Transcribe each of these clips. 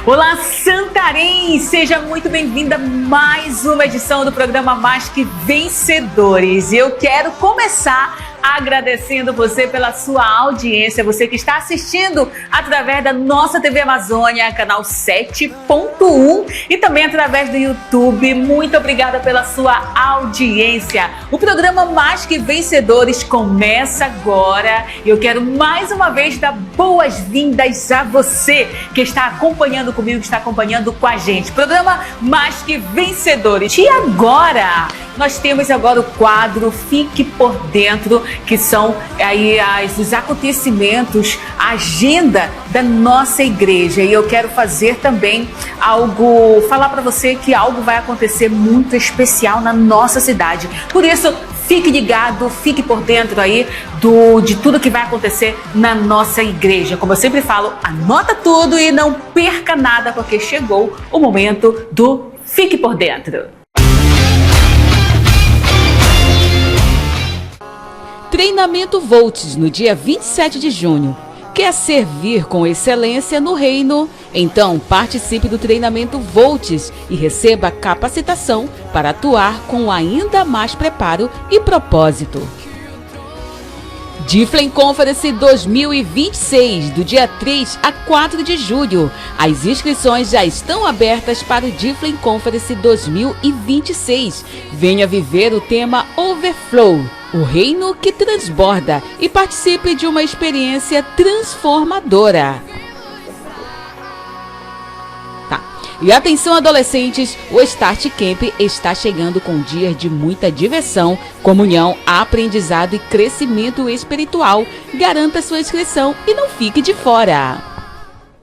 Olá, Santarém! Seja muito bem-vinda a mais uma edição do programa Mais Que Vencedores. Eu quero começar agradecendo você pela sua audiência, você que está assistindo através da nossa TV Amazônia, canal 7.1 e também através do YouTube. Muito obrigada pela sua audiência. O programa Mais Que Vencedores começa agora e eu quero mais uma vez dar boas-vindas a você que está acompanhando comigo, que está acompanhando com a gente. Programa Mais Que Vencedores. E agora, nós temos agora o quadro Fique por Dentro, que são aí os acontecimentos, a agenda da nossa igreja. E eu quero fazer também falar para você que algo vai acontecer muito especial na nossa cidade. Por isso, fique ligado, fique por dentro aí de tudo que vai acontecer na nossa igreja. Como eu sempre falo, anota tudo e não perca nada, porque chegou o momento do Fique por Dentro. Treinamento Volts no dia 27 de junho. Quer servir com excelência no reino? Então participe do treinamento Volts e receba capacitação para atuar com ainda mais preparo e propósito. Difflin Conference 2026, do dia 3 a 4 de julho. As inscrições já estão abertas para o Difflin Conference 2026. Venha viver o tema Overflow, o reino que transborda, e participe de uma experiência transformadora. E atenção, adolescentes, o Start Camp está chegando com dias de muita diversão, comunhão, aprendizado e crescimento espiritual. Garanta sua inscrição e não fique de fora.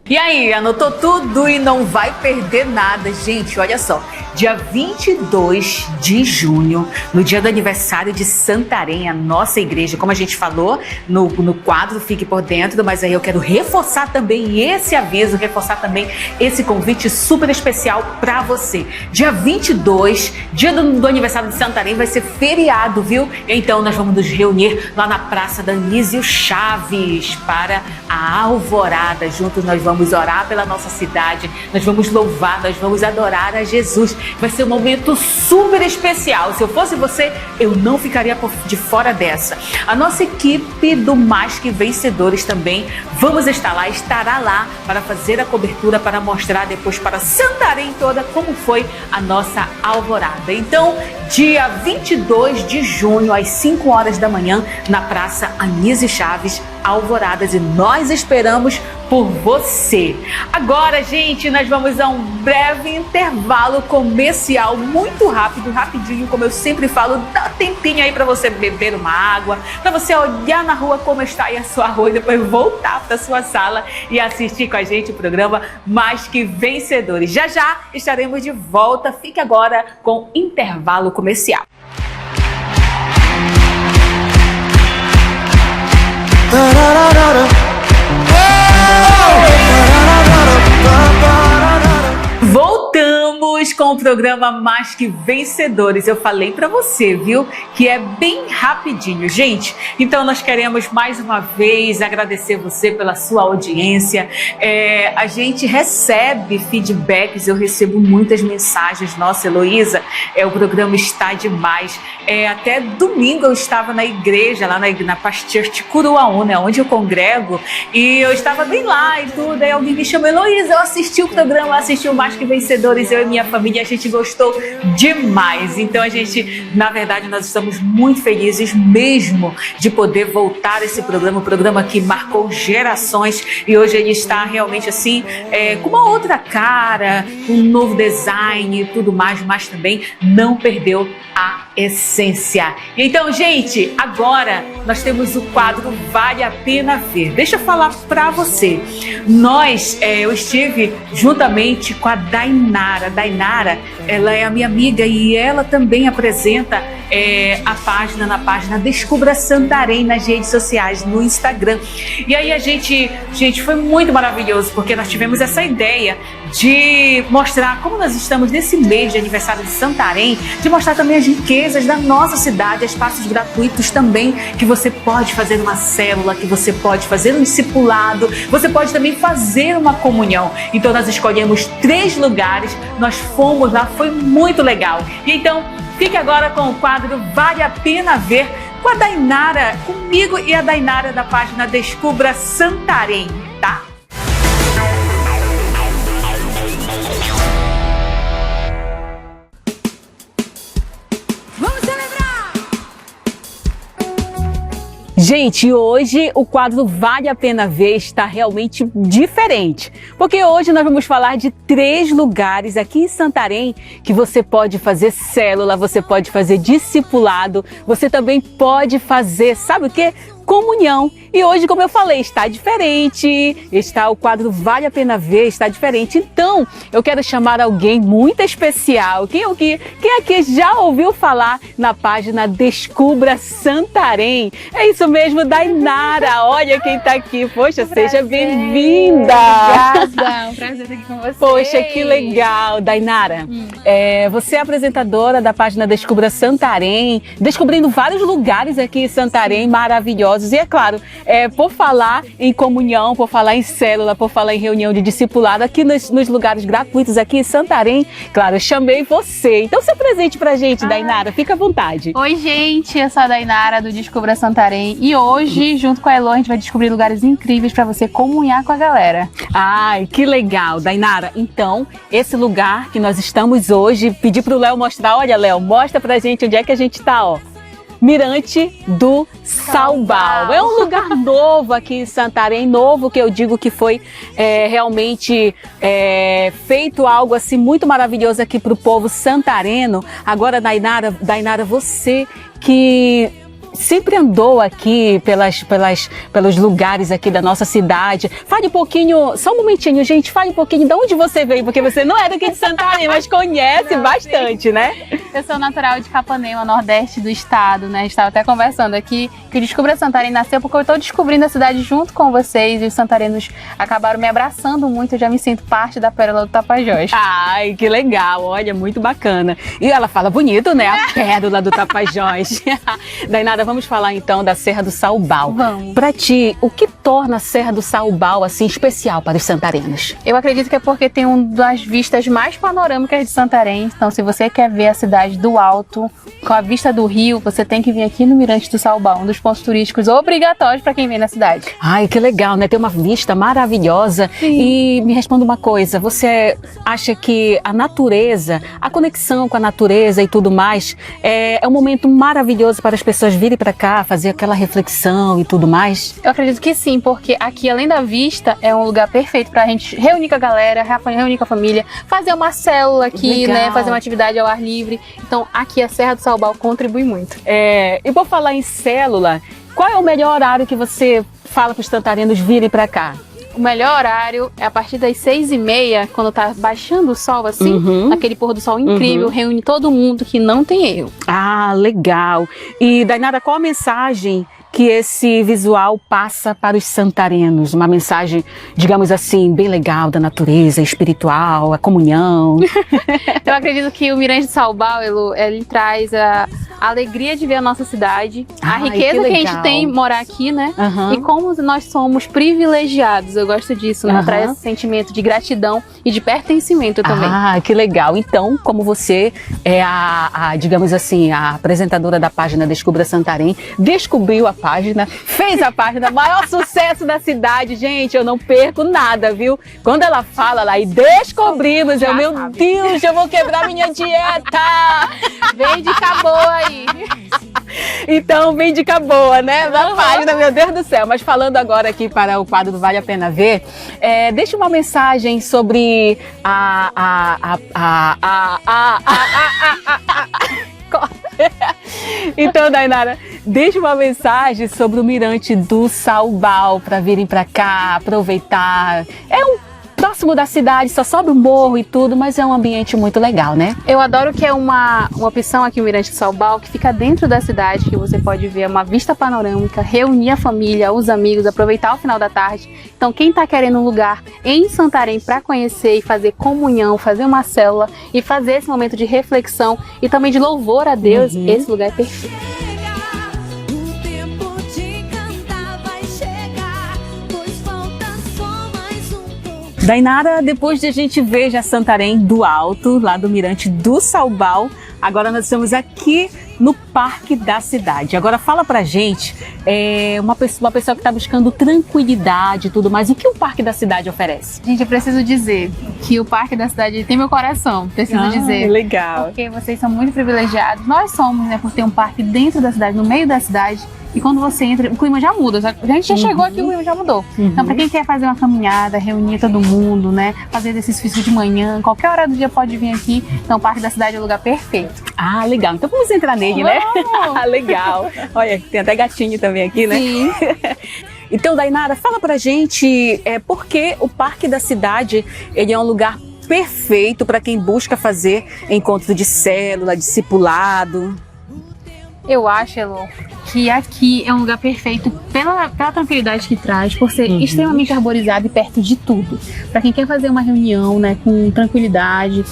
E aí, anotou tudo e não vai perder nada, gente? Olha só, dia 22 de junho, no dia do aniversário de Santarém, a nossa igreja, como a gente falou no quadro Fique por Dentro, mas aí eu quero reforçar também esse aviso, reforçar também esse convite super especial para você. Dia 22, dia do aniversário de Santarém, vai ser feriado, viu? Então nós vamos nos reunir lá na Praça da Anísio Chaves para a alvorada. Juntos nós vamos orar pela nossa cidade, nós vamos louvar, nós vamos adorar a Jesus. Vai ser um momento super especial. Se eu fosse você, eu não ficaria de fora dessa. A nossa equipe do Mais Que Vencedores também estará lá para fazer a cobertura, para mostrar depois para Santarém toda como foi a nossa alvorada. Então, dia 22 de junho, às 5 horas da manhã, na Praça Anísio Chaves, alvoradas, e nós esperamos por você. Agora, gente, nós vamos a um breve intervalo comercial, muito rápido, rapidinho, como eu sempre falo, dá tempinho aí para você beber uma água, para você olhar na rua como está aí a sua rua e depois voltar para sua sala e assistir com a gente o programa Mais Que Vencedores. Já já estaremos de volta. Fique agora com intervalo comercial. Voltamos com o programa Mais Que Vencedores. Eu falei para você, viu, que é bem rapidinho, gente. Então nós queremos mais uma vez agradecer você pela sua audiência. A gente recebe feedbacks, eu recebo muitas mensagens. Nossa, Heloísa, o programa está demais. Até domingo eu estava na igreja, lá na Pasteur de Curuaú, né, onde eu congrego, e eu estava bem lá e tudo. Aí alguém me chamou: Heloísa, eu assisti o programa, assisti o Mais Que Vencedores, eu e minha família, a gente gostou demais. Então a gente, na verdade, nós estamos muito felizes mesmo de poder voltar a esse programa, um programa que marcou gerações, e hoje ele está realmente assim, com uma outra cara, com um novo design e tudo mais, mas também não perdeu a essência. Então, gente, agora nós temos o quadro Vale a Pena Ver. Deixa eu falar para você. Eu estive juntamente com a Dainara. Dainara, ela é a minha amiga e ela também apresenta na página Descubra Santarém nas redes sociais, no Instagram. E aí gente, foi muito maravilhoso, porque nós tivemos essa ideia de mostrar como nós estamos nesse mês de aniversário de Santarém, de mostrar também as riquezas igrejas da nossa cidade, espaços gratuitos também, que você pode fazer uma célula, que você pode fazer um discipulado, você pode também fazer uma comunhão. Então nós escolhemos 3 lugares, nós fomos lá, foi muito legal. E então, fique agora com o quadro Vale a Pena Ver, com a Dainara, comigo e a Dainara da página Descubra Santarém, tá? Gente, hoje o quadro Vale a Pena Ver está realmente diferente, porque hoje nós vamos falar de 3 lugares aqui em Santarém que você pode fazer célula, você pode fazer discipulado, você também pode fazer, sabe o quê? Comunhão. E hoje, como eu falei, está diferente, o quadro Vale a Pena Ver, está diferente. Então, eu quero chamar alguém muito especial. Quem aqui já ouviu falar na página Descubra Santarém? É isso mesmo, Dainara. Olha quem está aqui. Poxa, seja bem-vinda. Obrigada, um prazer estar aqui com você. Poxa, que legal. Dainara, você é apresentadora da página Descubra Santarém, descobrindo vários lugares aqui em Santarém maravilhosos. E é claro, por falar em comunhão, por falar em célula, por falar em reunião de discipulado aqui nos lugares gratuitos aqui em Santarém, claro, eu chamei você. Então se apresente pra gente, Dainara, fica à vontade. Oi, gente, eu sou a Dainara do Descubra Santarém e hoje, junto com a Elo, a gente vai descobrir lugares incríveis pra você comunhar com a galera. Ai, que legal, Dainara. Então, esse lugar que nós estamos hoje, pedi pro Léo mostrar. Olha, Léo, mostra pra gente onde é que a gente tá, ó. Mirante do Saubal. É um lugar novo aqui em Santarém, novo que eu digo que foi realmente feito algo assim muito maravilhoso aqui para o povo santareno. Agora, Dainara, você que sempre andou aqui pelos lugares aqui da nossa cidade. Fale um pouquinho, só um momentinho, gente, fale um pouquinho de onde você veio, porque você não é daqui de Santarém, mas conhece bastante, né? Eu sou natural de Capanema, nordeste do estado, né? Estava até conversando aqui que o Descubra Santarém nasceu porque eu estou descobrindo a cidade junto com vocês e os santarenos acabaram me abraçando muito, eu já me sinto parte da Pérola do Tapajós. Ai, que legal, olha, muito bacana. E ela fala bonito, né? A Pérola do Tapajós. Dainara, vamos falar então da Serra do Saubal. Vamos. Pra ti, o que torna a Serra do Saubal assim especial para os santarenos? Eu acredito que é porque tem uma das vistas mais panorâmicas de Santarém. Então, se você quer ver a cidade do alto, com a vista do rio, você tem que vir aqui no Mirante do Saubal, um dos pontos turísticos obrigatórios para quem vem na cidade. Ai, que legal, né? Tem uma vista maravilhosa. Sim. E me responda uma coisa, você acha que a natureza, a conexão com a natureza e tudo mais, é um momento maravilhoso para as pessoas virem para cá, fazer aquela reflexão e tudo mais? Eu acredito que sim, porque aqui, além da vista, é um lugar perfeito pra gente reunir com a galera, reunir com a família, fazer uma célula aqui, né? Fazer uma atividade ao ar livre. Então, aqui a Serra do Saubal contribui muito. E por falar em célula, qual é o melhor horário que você fala para os santarenos virem para cá? O melhor horário é a partir das 6h30, quando tá baixando o sol assim, aquele pôr do sol incrível, reúne todo mundo que não tem erro. Ah, legal. E Dainara, qual a mensagem que esse visual passa para os santarenos? Uma mensagem, digamos assim, bem legal da natureza, espiritual, a comunhão. Eu acredito que o Mirante do Saubal, ele traz a alegria de ver a nossa cidade, a riqueza que a gente tem morar aqui, né? E como nós somos privilegiados, eu gosto disso, né? Traz esse sentimento de gratidão e de pertencimento também. Ah, que legal. Então, como você é digamos assim, a apresentadora da página Descubra Santarém, descobriu a página, fez a página, maior sucesso da cidade, gente, eu não perco nada, viu? Quando ela fala lá e descobrimos, meu Deus, eu vou quebrar minha dieta! Vem dica boa aí! Então, vem dica boa, né? Na página, meu Deus do céu. Mas falando agora aqui para o quadro do Vale a Pena Ver, deixa uma mensagem sobre Então, Dainara, deixa uma mensagem sobre o Mirante do Saubal para virem para cá, aproveitar. É um próximo da cidade, só sobe o morro e tudo, mas é um ambiente muito legal, né? Eu adoro que é uma opção aqui no Mirante do Saubal, que fica dentro da cidade, que você pode ver uma vista panorâmica, reunir a família, os amigos, aproveitar o final da tarde. Então quem tá querendo um lugar em Santarém para conhecer e fazer comunhão, fazer uma célula e fazer esse momento de reflexão e também de louvor a Deus, esse lugar é perfeito. Dainara, depois de a gente ver já Santarém do alto, lá do Mirante do Saubal, agora nós estamos aqui no Parque da Cidade. Agora fala pra gente, uma pessoa que está buscando tranquilidade e tudo mais, o que o Parque da Cidade oferece? Gente, eu preciso dizer que o Parque da Cidade tem meu coração, preciso dizer. Legal. Porque vocês são muito privilegiados, nós somos, né, por ter um parque dentro da cidade, no meio da cidade. E quando você entra, o clima já muda. A gente já chegou aqui, o clima já mudou. Então, para quem quer fazer uma caminhada, reunir todo mundo, né? Fazer exercício físico de manhã, qualquer hora do dia pode vir aqui. Então, o Parque da Cidade é o lugar perfeito. Ah, legal. Então, vamos entrar nele, né? Legal. Olha, tem até gatinho também aqui, né? Sim. Então, Dainara, fala pra gente por que o Parque da Cidade ele é um lugar perfeito para quem busca fazer encontro de célula, discipulado. Eu acho, Elo, que aqui é um lugar perfeito pela tranquilidade que traz, por ser extremamente arborizado e perto de tudo. Para quem quer fazer uma reunião, né, com tranquilidade,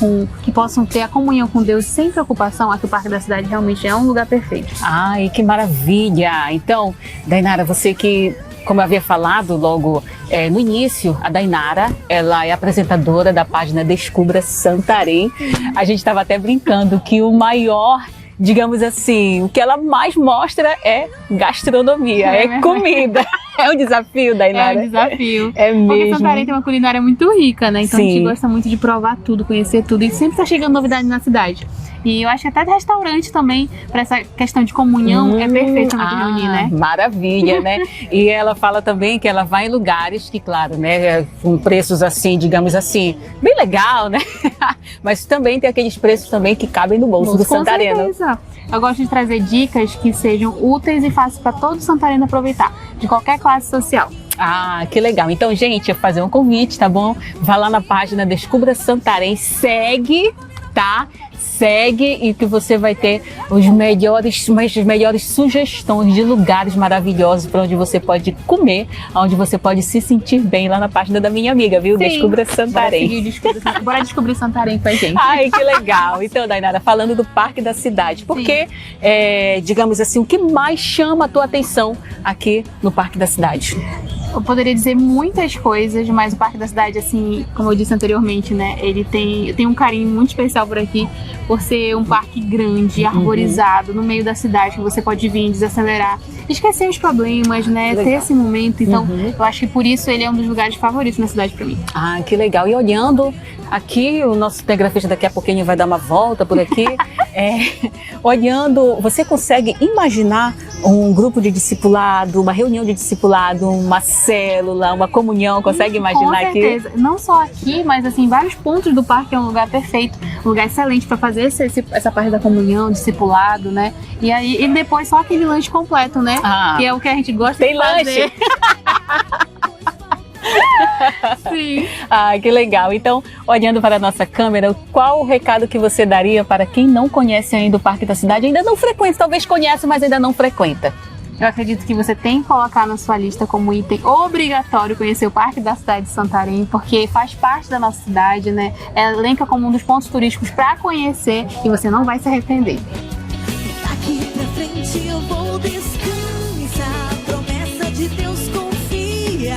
que possam ter a comunhão com Deus sem preocupação, aqui o Parque da Cidade realmente é um lugar perfeito. Ai, que maravilha! Então, Dainara, você que, como eu havia falado logo no início, a Dainara, ela é apresentadora da página Descubra Santarém. A gente estava até brincando que o maior, digamos assim, o que ela mais mostra é gastronomia, é comida. É um desafio, Dainara? É um desafio. É mesmo. Porque Santarém tem uma culinária muito rica, né? Então a gente gosta muito de provar tudo, conhecer tudo. E sempre tá chegando novidade na cidade. E eu acho que até restaurante também, para essa questão de comunhão, é perfeito também reunir, né? Maravilha, né? E ela fala também que ela vai em lugares que, claro, né, com preços assim, digamos assim, bem legal, né? Mas também tem aqueles preços também que cabem no bolso do santareno. Com certeza. Eu gosto de trazer dicas que sejam úteis e fáceis para todo santareno aproveitar, de qualquer classe social. Ah, que legal. Então, gente, eu vou fazer um convite, tá bom? Vá lá na página Descubra Santarém, segue, tá? Segue e que você vai ter as melhores sugestões de lugares maravilhosos para onde você pode comer, onde você pode se sentir bem lá na página da minha amiga, viu? Sim. Descubra Santarém. Bora descobrir Santarém com a gente. Ai, que legal. Então, Dainara, falando do Parque da Cidade, porque, digamos assim, o que mais chama a tua atenção aqui no Parque da Cidade? Eu poderia dizer muitas coisas, mas o Parque da Cidade, assim, como eu disse anteriormente, né, eu tenho um carinho muito especial por aqui, por ser um parque grande, arborizado, no meio da cidade, que você pode vir desacelerar, esquecer os problemas, né, legal. Ter esse momento. Então, eu acho que por isso ele é um dos lugares favoritos na cidade para mim. Ah, que legal. E olhando aqui, o nosso cinegrafista daqui a pouquinho vai dar uma volta por aqui. Olhando, você consegue imaginar um grupo de discipulado, uma reunião de discipulado, uma célula, uma comunhão, consegue imaginar aqui? Com certeza. Não só aqui, mas assim, vários pontos do parque é um lugar perfeito, um lugar excelente para fazer essa parte da comunhão, discipulado, né? E depois só aquele lanche completo, né? Que é o que a gente gosta de fazer. Tem lanche? Sim. Ah, que legal. Então, olhando para a nossa câmera, qual o recado que você daria para quem não conhece ainda o Parque da Cidade, ainda não frequenta, talvez conhece, mas ainda não frequenta? Eu acredito que você tem que colocar na sua lista como item obrigatório conhecer o Parque da Cidade de Santarém, porque faz parte da nossa cidade, né? Elenca como um dos pontos turísticos para conhecer e você não vai se arrepender. Daqui pra frente eu vou descansar, promessa de Deus confia.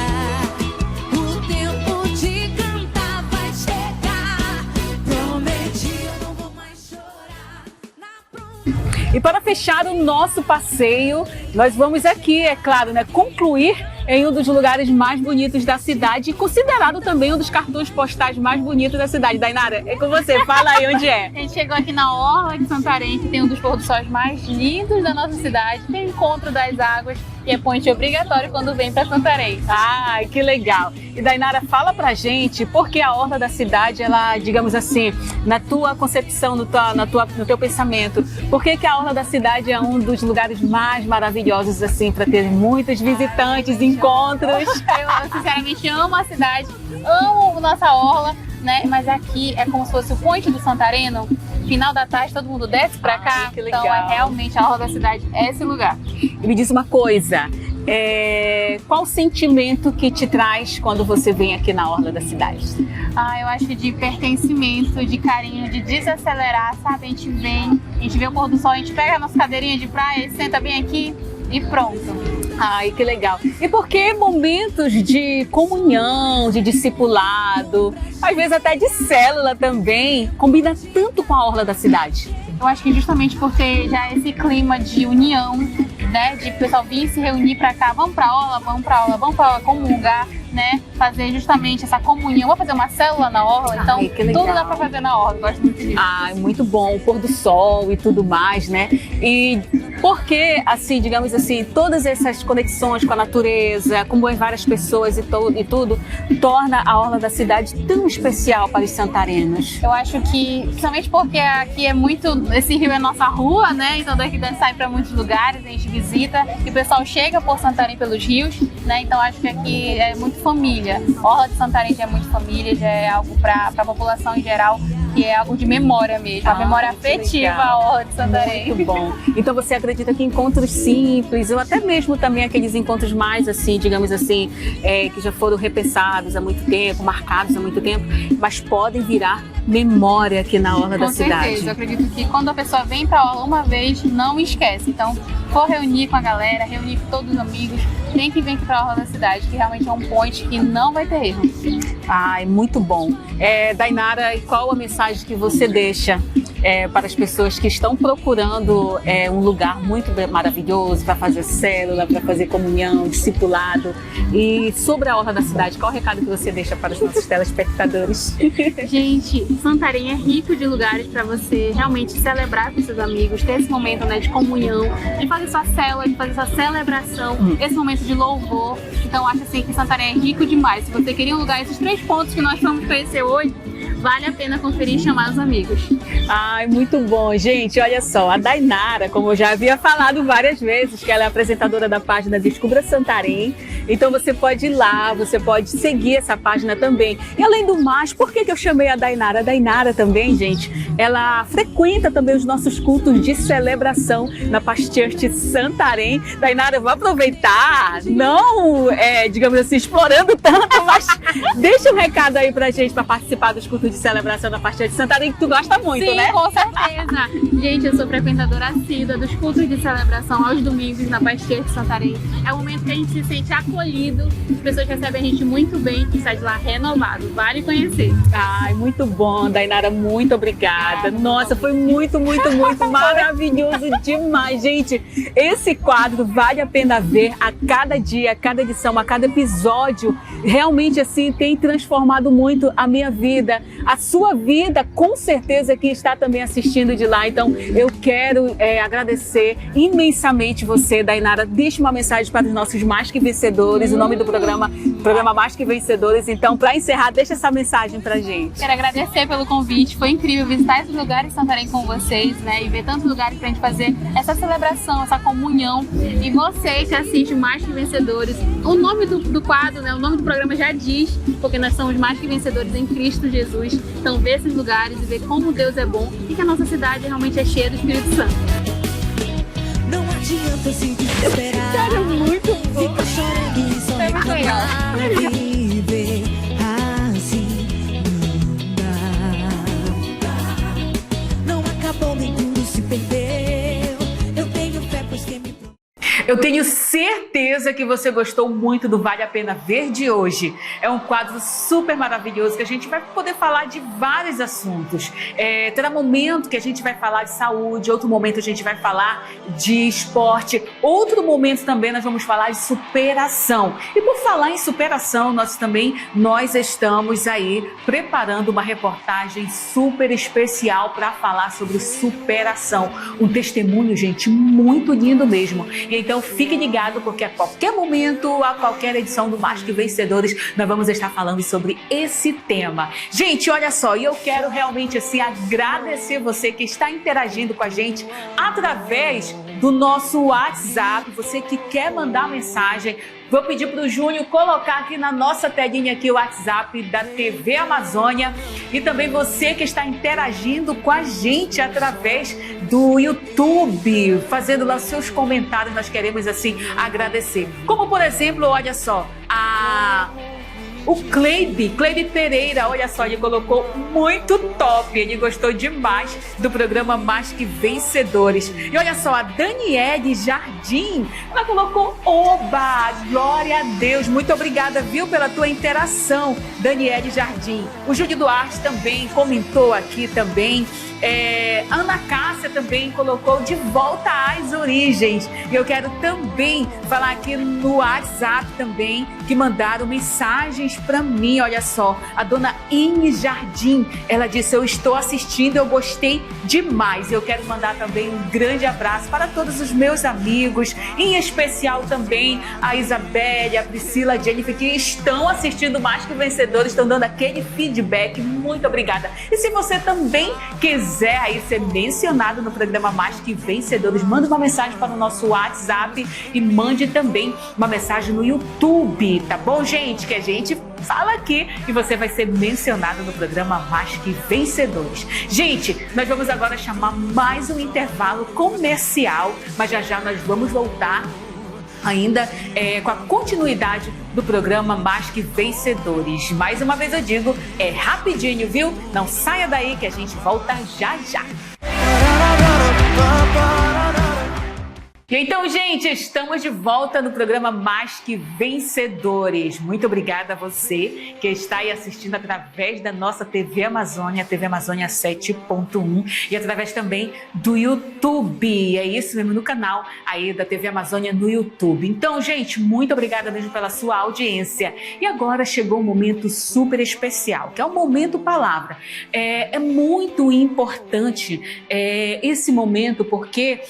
O tempo de cantar vai chegar, prometi eu não vou mais chorar na pronta. E para fechar o nosso passeio, nós vamos aqui, é claro, né, concluir em um dos lugares mais bonitos da cidade e considerado também um dos cartões postais mais bonitos da cidade. Dainara, é com você, fala aí onde é. A gente chegou aqui na Orla de Santarém, que tem um dos pôr do sol mais lindos da nossa cidade, tem o Encontro das Águas, e é ponte obrigatório quando vem para Santarém. Ai, que legal. E Dainara, fala pra gente por que a Orla da Cidade, ela, digamos assim, na tua concepção, no teu pensamento, por que a Orla da Cidade é um dos lugares mais maravilhosos, assim, para ter muitos visitantes, encontros? Eu sinceramente amo a cidade, amo nossa Orla, né? Mas aqui é como se fosse o Ponte do Santareno. Final da tarde, todo mundo desce pra cá. Que legal. Então, realmente, a Orla da Cidade é esse lugar. E me diz uma coisa, qual o sentimento que te traz quando você vem aqui na Orla da Cidade? Eu acho que de pertencimento, de carinho, de desacelerar, sabe? A gente vem, a gente vê o pôr do sol, a gente pega a nossa cadeirinha de praia, senta bem aqui e pronto. Ai, que legal. E por que momentos de comunhão, de discipulado, às vezes até de célula também, combina tanto com a Orla da Cidade? Eu acho que justamente por ter já esse clima de união, né, de o pessoal vir se reunir pra cá, vamos pra Orla, vamos pra comungar, né, fazer justamente essa comunhão, vamos fazer uma célula na Orla, então tudo dá pra fazer na Orla, gosto muito disso. Muito bom, o pôr do sol e tudo mais, né, e porque, assim, digamos assim, todas essas conexões com a natureza, com várias pessoas e tudo, torna a Orla da Cidade tão especial para os santarenos? Eu acho que, principalmente porque aqui é muito, esse rio é nossa rua, né, então daqui a gente sai para muitos lugares, a gente visita e o pessoal chega por Santarém pelos rios, né, então acho que aqui é muito família. A Orla de Santarém já é muito família, já é algo para a população em geral, que é algo de memória mesmo, a memória afetiva à Orla de Santarém. Muito bom. Então você acredita que encontros simples, ou até mesmo também aqueles encontros mais assim, digamos assim, que já foram repensados há muito tempo, marcados há muito tempo, mas podem virar memória aqui na Orla da Cidade? Com certeza, eu acredito que quando a pessoa vem para a Orla uma vez, não esquece. Então, for reunir com a galera, reunir com todos os amigos, tem que vir aqui para a Orla da Cidade, que realmente é um ponte que não vai ter erro. Ai, muito bom. Dainara, qual a mensagem que você deixa para as pessoas que estão procurando um lugar muito maravilhoso para fazer célula, para fazer comunhão, discipulado? E sobre a Orla da Cidade, qual o recado que você deixa para os nossos telespectadores? Gente, Santarém é rico de lugares para você realmente celebrar com seus amigos, ter esse momento, né, de comunhão, de fazer sua célula, de fazer sua celebração, esse momento de louvor. Então acho assim que Santarém é rico demais. Se você queria um lugar, esses 3 pontos que nós vamos conhecer hoje, vale a pena conferir e chamar os amigos. Ai, muito bom, gente. Olha só, a Dainara, como eu já havia falado várias vezes, que ela é apresentadora da página Descubra Santarém. Então você pode ir lá, você pode seguir essa página também. E além do mais, por que eu chamei a Dainara? A Dainara também, gente, ela frequenta também os nossos cultos de celebração na Paz Church Santarém. Dainara, eu vou aproveitar, não, digamos assim, explorando tanto, mas deixa um recado aí pra gente, pra participar dos cultos de celebração da Paz Church Santarém, que tu gosta muito, Sim, né? Com certeza. Gente, eu sou frequentadora assídua dos cultos de celebração aos domingos na Paz Church Santarém. É o momento que a gente se sente acolhido, as pessoas recebem a gente muito bem e sai de lá renovado. Vale conhecer. Ai, muito bom, Dainara, muito obrigada. Nossa, foi muito maravilhoso demais, gente. Esse quadro vale a pena ver a cada dia, a cada edição, a cada episódio. Realmente, assim, tem transformado muito a minha vida, a sua vida, com certeza, que está também assistindo de lá. Então, eu quero agradecer imensamente você, Dainara. Deixe uma mensagem para os nossos Mais Que Vencedores, o nome do programa Mais Que Vencedores. Então, para encerrar, deixa essa mensagem pra gente. Quero agradecer pelo convite, foi incrível visitar esses lugares em Santarém com vocês, né, e ver tantos lugares pra gente fazer essa celebração, essa comunhão. E você que assiste Mais Que Vencedores, o nome do quadro, né, o nome do programa já diz, porque nós somos mais que vencedores em Cristo Jesus. Então, ver esses lugares e ver como Deus é bom e que a nossa cidade realmente é cheia do Espírito Santo. Não adianta se desesperar. Cara, muito bom. Fica chorando e só reclamar. Viver assim não acabou nem tudo se perdeu. Eu tenho fé, pois quem me... Eu tenho certeza que você gostou muito do Vale a Pena Ver de hoje. É um quadro super maravilhoso que a gente vai poder falar de vários assuntos. Terá momento que a gente vai falar de saúde, outro momento a gente vai falar de esporte, outro momento também nós vamos falar de superação. E por falar em superação, nós estamos aí preparando uma reportagem super especial para falar sobre superação. Um testemunho, gente, muito lindo mesmo. E então fique ligado, porque a qualquer momento, a qualquer edição do Mais Que Vencedores, nós vamos estar falando sobre esse tema. Gente, olha só, e eu quero realmente assim agradecer você que está interagindo com a gente através do nosso WhatsApp. Você que quer mandar mensagem, vou pedir para o Júnior colocar aqui na nossa telinha aqui o WhatsApp da TV Amazônia, e também você que está interagindo com a gente através do YouTube, fazendo lá seus comentários, nós queremos assim agradecer. Como por exemplo, olha só, o Cleibe Pereira, olha só, ele colocou muito top, ele gostou demais do programa Mais Que Vencedores. E olha só, a Daniele Jardim, ela colocou oba, glória a Deus, muito obrigada, viu, pela tua interação, Daniele Jardim. O Júlio Duarte também comentou aqui também. Ana Cássia também colocou de volta às origens. E eu quero também falar aqui no WhatsApp também, que mandaram mensagens para mim, olha só, a dona Ine Jardim, ela disse: eu estou assistindo, eu gostei demais. Eu quero mandar também um grande abraço para todos os meus amigos, em especial também a Isabelle, a Priscila, a Jennifer, que estão assistindo Mais Que Vencedores, estão dando aquele feedback, muito obrigada. E se você também quiser aí ser mencionado no programa Mais Que Vencedores, manda uma mensagem para o nosso WhatsApp e mande também uma mensagem no YouTube, tá bom, gente? Que a gente fala aqui e você vai ser mencionado no programa Mais Que Vencedores. Gente, nós vamos agora chamar mais um intervalo comercial, mas já nós vamos voltar ainda com a continuidade do programa Mais Que Vencedores. Mais uma vez eu digo, é rapidinho, viu? Não saia daí que a gente volta já. E então, gente, estamos de volta no programa Mais Que Vencedores. Muito obrigada a você que está aí assistindo através da nossa TV Amazônia, TV Amazônia 7.1, e através também do YouTube. É isso mesmo, no canal aí da TV Amazônia no YouTube. Então, gente, muito obrigada mesmo pela sua audiência. E agora chegou um momento super especial, que é o Momento Palavra. É muito importante esse momento, porque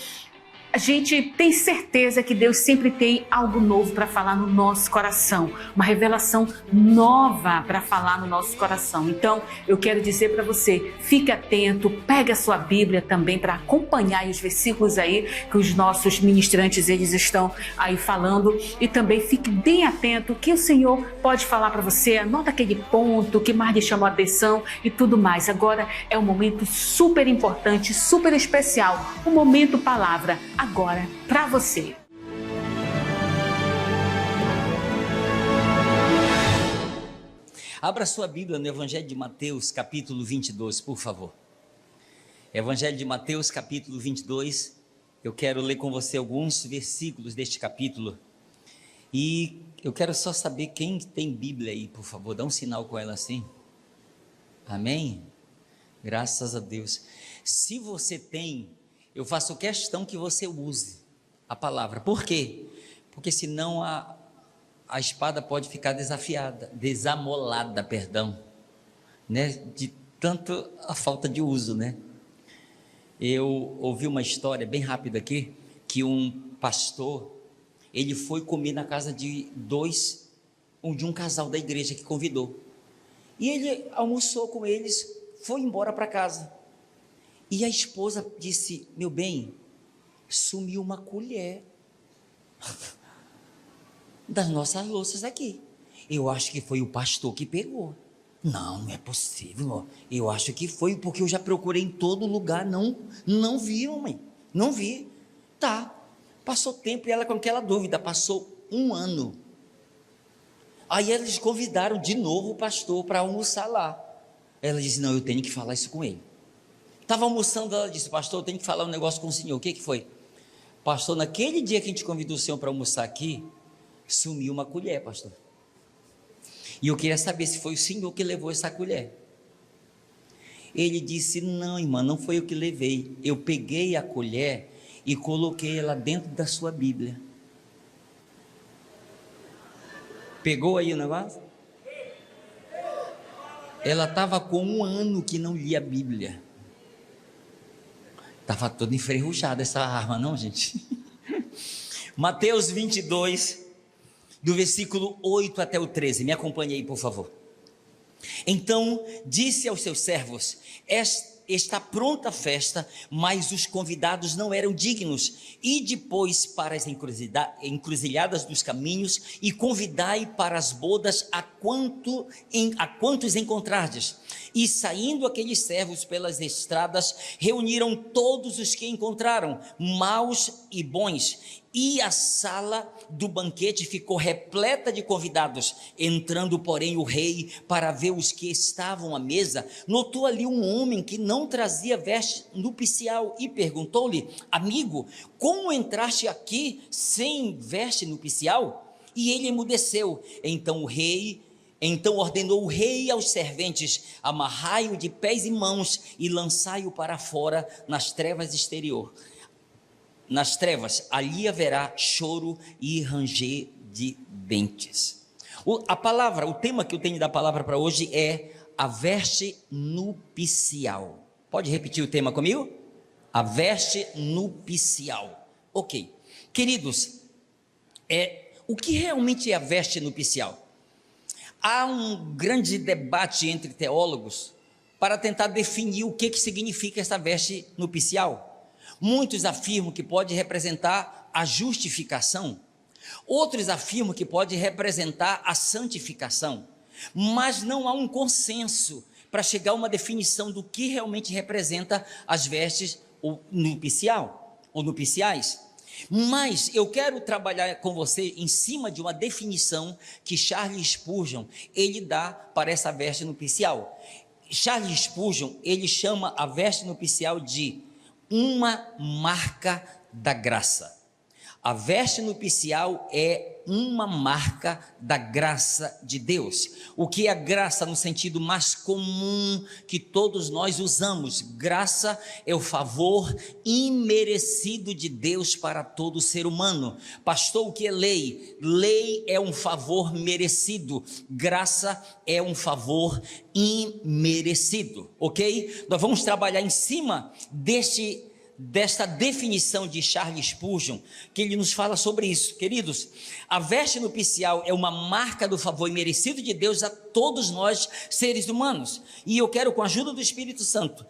a gente tem certeza que Deus sempre tem algo novo para falar no nosso coração, uma revelação nova para falar no nosso coração. Então, eu quero dizer para você, fique atento, pega a sua Bíblia também para acompanhar os versículos aí que os nossos ministrantes eles estão aí falando, e também fique bem atento o que o Senhor pode falar para você, anota aquele ponto que mais lhe chamou a atenção e tudo mais. Agora é um momento super importante, super especial, o Momento Palavra. Agora, para você. Abra sua Bíblia no Evangelho de Mateus, capítulo 22, por favor. Evangelho de Mateus, capítulo 22. Eu quero ler com você alguns versículos deste capítulo. E eu quero só saber quem tem Bíblia aí, por favor. Dá um sinal com ela assim. Amém? Graças a Deus. Se você tem, eu faço questão que você use a palavra. Por quê? Porque senão a espada pode ficar desamolada, né? De tanto a falta de uso, né? Eu ouvi uma história bem rápida aqui, que um pastor, ele foi comer na casa de um casal da igreja que convidou. E ele almoçou com eles, foi embora para casa. E a esposa disse: meu bem, sumiu uma colher das nossas louças aqui. Eu acho que foi o pastor que pegou. Não é possível. Eu acho que foi, porque eu já procurei em todo lugar. Não vi, mãe. Não vi. Tá. Passou tempo e ela com aquela dúvida. Passou 1 ano. Aí eles convidaram de novo o pastor para almoçar lá. Ela disse: não, eu tenho que falar isso com ele. Estava almoçando, ela disse: pastor, eu tenho que falar um negócio com o senhor. O que foi? Pastor, naquele dia que a gente convidou o senhor para almoçar aqui, sumiu uma colher, pastor. E eu queria saber se foi o senhor que levou essa colher. Ele disse: não, irmã, não foi eu que levei. Eu peguei a colher e coloquei ela dentro da sua Bíblia. Pegou aí o negócio? Ela estava com 1 ano que não lia a Bíblia. Estava toda enferrujada essa arma, não, gente? Mateus 22, do versículo 8 até o 13. Me acompanhe aí, por favor. Então disse aos seus servos: está pronta a festa, mas os convidados não eram dignos. Ide, pois, para as encruzilhadas dos caminhos e convidai para as bodas a quantos encontrardes. E saindo aqueles servos pelas estradas, reuniram todos os que encontraram, maus e bons, e a sala do banquete ficou repleta de convidados. Entrando, porém, o rei para ver os que estavam à mesa, notou ali um homem que não trazia veste nupcial e perguntou-lhe: amigo, como entraste aqui sem veste nupcial? E ele emudeceu. Então ordenou o rei aos serventes: amarrai-o de pés e mãos e lançai-o para fora nas trevas exterior. Nas trevas, ali haverá choro e ranger de dentes. O tema que eu tenho da palavra para hoje é a veste nupcial. Pode repetir o tema comigo? A veste nupcial. Ok. Queridos, o que realmente é a veste nupcial? Há um grande debate entre teólogos para tentar definir o que significa essa veste nupcial. Muitos afirmam que pode representar a justificação, outros afirmam que pode representar a santificação, mas não há um consenso para chegar a uma definição do que realmente representa as vestes nupciais. Mas eu quero trabalhar com você em cima de uma definição que Charles Spurgeon ele dá para essa veste nupcial. Charles Spurgeon ele chama a veste nupcial de uma marca da graça. A veste nupcial é uma marca da graça de Deus. O que é a graça no sentido mais comum que todos nós usamos? Graça é o favor imerecido de Deus para todo ser humano. Pastor, o que é lei? Lei é um favor merecido. Graça é um favor imerecido, ok? Nós vamos trabalhar em cima desta definição de Charles Spurgeon, que ele nos fala sobre isso. Queridos, a veste nupcial é uma marca do favor imerecido de Deus a todos nós, seres humanos, e eu quero, com a ajuda do Espírito Santo,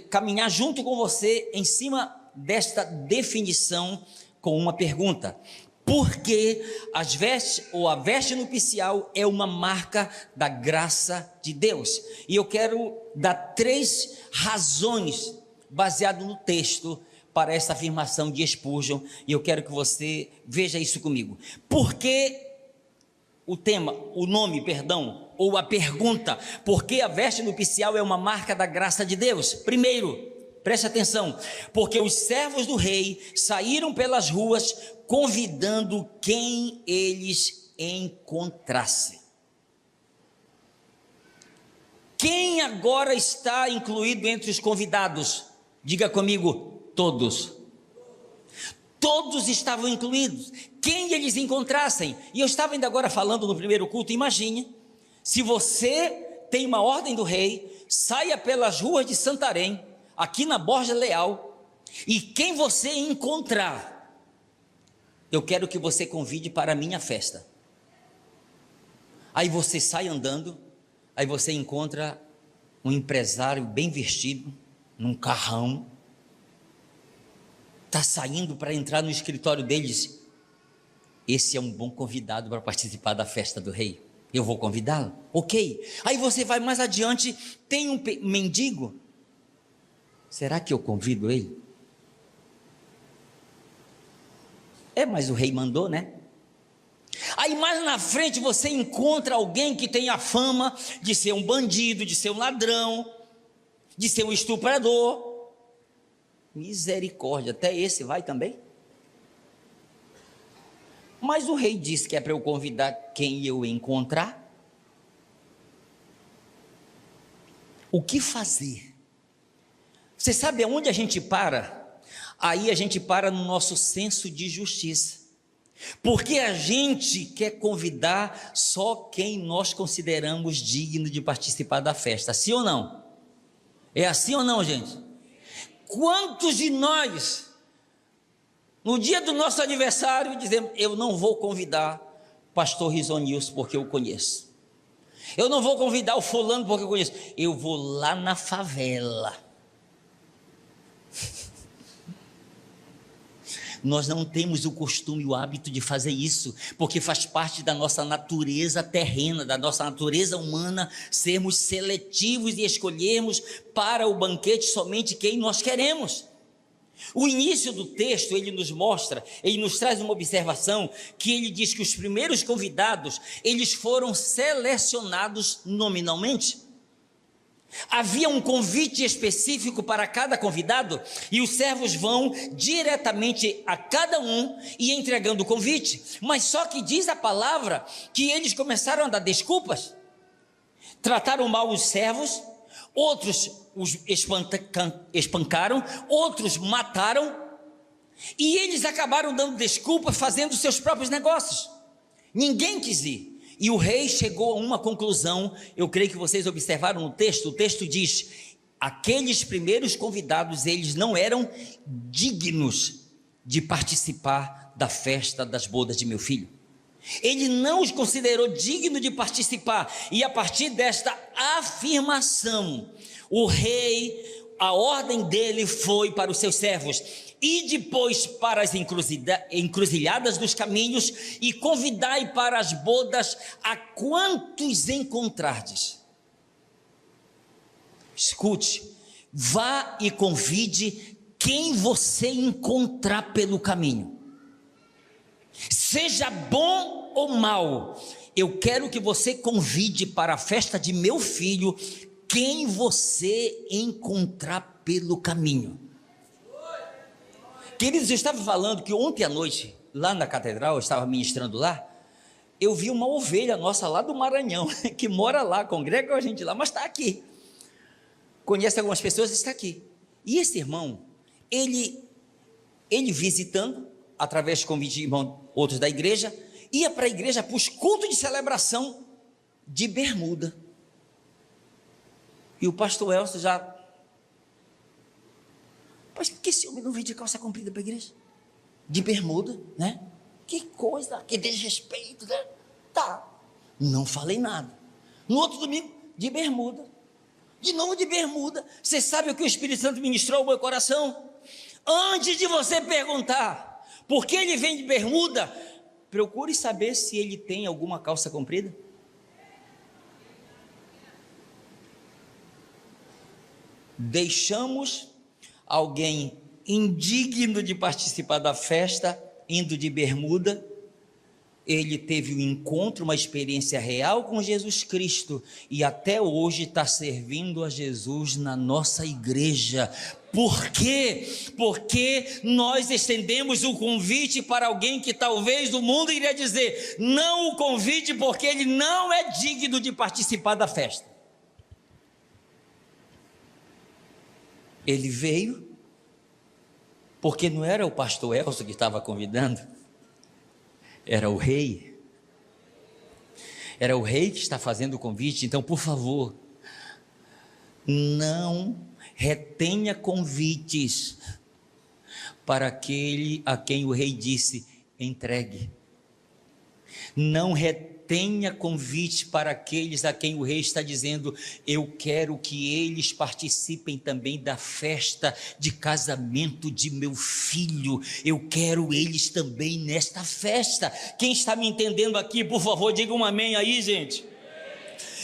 caminhar junto com você em cima desta definição com uma pergunta: por que a veste nupcial é uma marca da graça de Deus? E eu quero dar 3 razões baseado no texto para essa afirmação de Spurgeon, e eu quero que você veja isso comigo. Por que ou a pergunta, por que a veste nupcial é uma marca da graça de Deus? Primeiro, preste atenção, porque os servos do rei saíram pelas ruas convidando quem eles encontrassem. Quem agora está incluído entre os convidados? Diga comigo: todos. Todos estavam incluídos, quem eles encontrassem. E eu estava ainda agora falando no primeiro culto, imagine, se você tem uma ordem do rei, saia pelas ruas de Santarém, aqui na Borja Leal, e quem você encontrar, eu quero que você convide para a minha festa. Aí você sai andando, aí você encontra um empresário bem vestido, num carrão, está saindo para entrar no escritório deles. Esse é um bom convidado para participar da festa do rei, eu vou convidá-lo, ok. Aí você vai mais adiante, tem um mendigo, será que eu convido ele? Mas o rei mandou, né? Aí mais na frente você encontra alguém que tem a fama de ser um bandido, de ser um ladrão, de ser um estuprador. Misericórdia, até esse vai também? Mas o rei disse que é para eu convidar quem eu encontrar. O que fazer? Você sabe aonde a gente para? Aí a gente para no nosso senso de justiça, porque a gente quer convidar só quem nós consideramos digno de participar da festa, sim ou não? É assim ou não, gente? Quantos de nós No dia do nosso aniversário, dizemos: eu não vou convidar pastor Risonilson porque eu conheço. Eu não vou convidar o fulano porque eu conheço. Eu vou lá na favela. Nós não temos o costume e o hábito de fazer isso, porque faz parte da nossa natureza terrena, da nossa natureza humana, sermos seletivos e escolhermos para o banquete somente quem nós queremos. O início do texto, ele nos mostra, ele nos traz uma observação, que ele diz que os primeiros convidados, eles foram selecionados nominalmente. Havia um convite específico para cada convidado, e os servos vão diretamente a cada um e entregando o convite. Mas só que diz a palavra que eles começaram a dar desculpas, trataram mal os servos, outros os espancaram, outros mataram, e eles acabaram dando desculpas, fazendo seus próprios negócios. Ninguém quis ir. E o rei chegou a uma conclusão. Eu creio que vocês observaram no texto. O texto diz: aqueles primeiros convidados, eles não eram dignos de participar da festa das bodas de meu filho. Ele não os considerou dignos de participar. E a partir desta afirmação, o rei, a ordem dele foi para os seus servos: e depois para as encruzilhadas dos caminhos, e convidai para as bodas a quantos encontrardes. Escute, vá e convide quem você encontrar pelo caminho, seja bom ou mal. Eu quero que você convide para a festa de meu filho quem você encontrar pelo caminho. Queridos, eu estava falando que ontem à noite, lá na catedral, eu estava ministrando lá, eu vi uma ovelha nossa lá do Maranhão, que mora lá, congrega com a gente lá, mas está aqui. Conhece algumas pessoas, está aqui. E esse irmão, ele visitando, através de convite de irmãos, outros da igreja, ia para a igreja para os cultos de celebração de bermuda. E o pastor Elcio já... Mas por que esse homem não vem de calça comprida para a igreja? De bermuda, né? Que coisa, que desrespeito, né? Tá, não falei nada. No outro domingo, de bermuda. De novo de bermuda. Você sabe o que o Espírito Santo ministrou ao meu coração? Antes de você perguntar por que ele vem de bermuda, procure saber se ele tem alguma calça comprida. Deixamos alguém indigno de participar da festa, indo de bermuda. Ele teve um encontro, uma experiência real com Jesus Cristo, e até hoje está servindo a Jesus na nossa igreja. Por quê? Porque nós estendemos o convite para alguém que talvez o mundo iria dizer: não o convite, porque ele não é digno de participar da festa. Ele veio porque não era o pastor Elcio que estava convidando, era o rei. Era o rei que está fazendo o convite. Então, por favor, não retenha convites para aquele a quem o rei disse: entregue. Não retenha convite para aqueles a quem o rei está dizendo: eu quero que eles participem também da festa de casamento de meu filho, eu quero eles também nesta festa. Quem está me entendendo aqui, por favor, diga um amém aí, gente.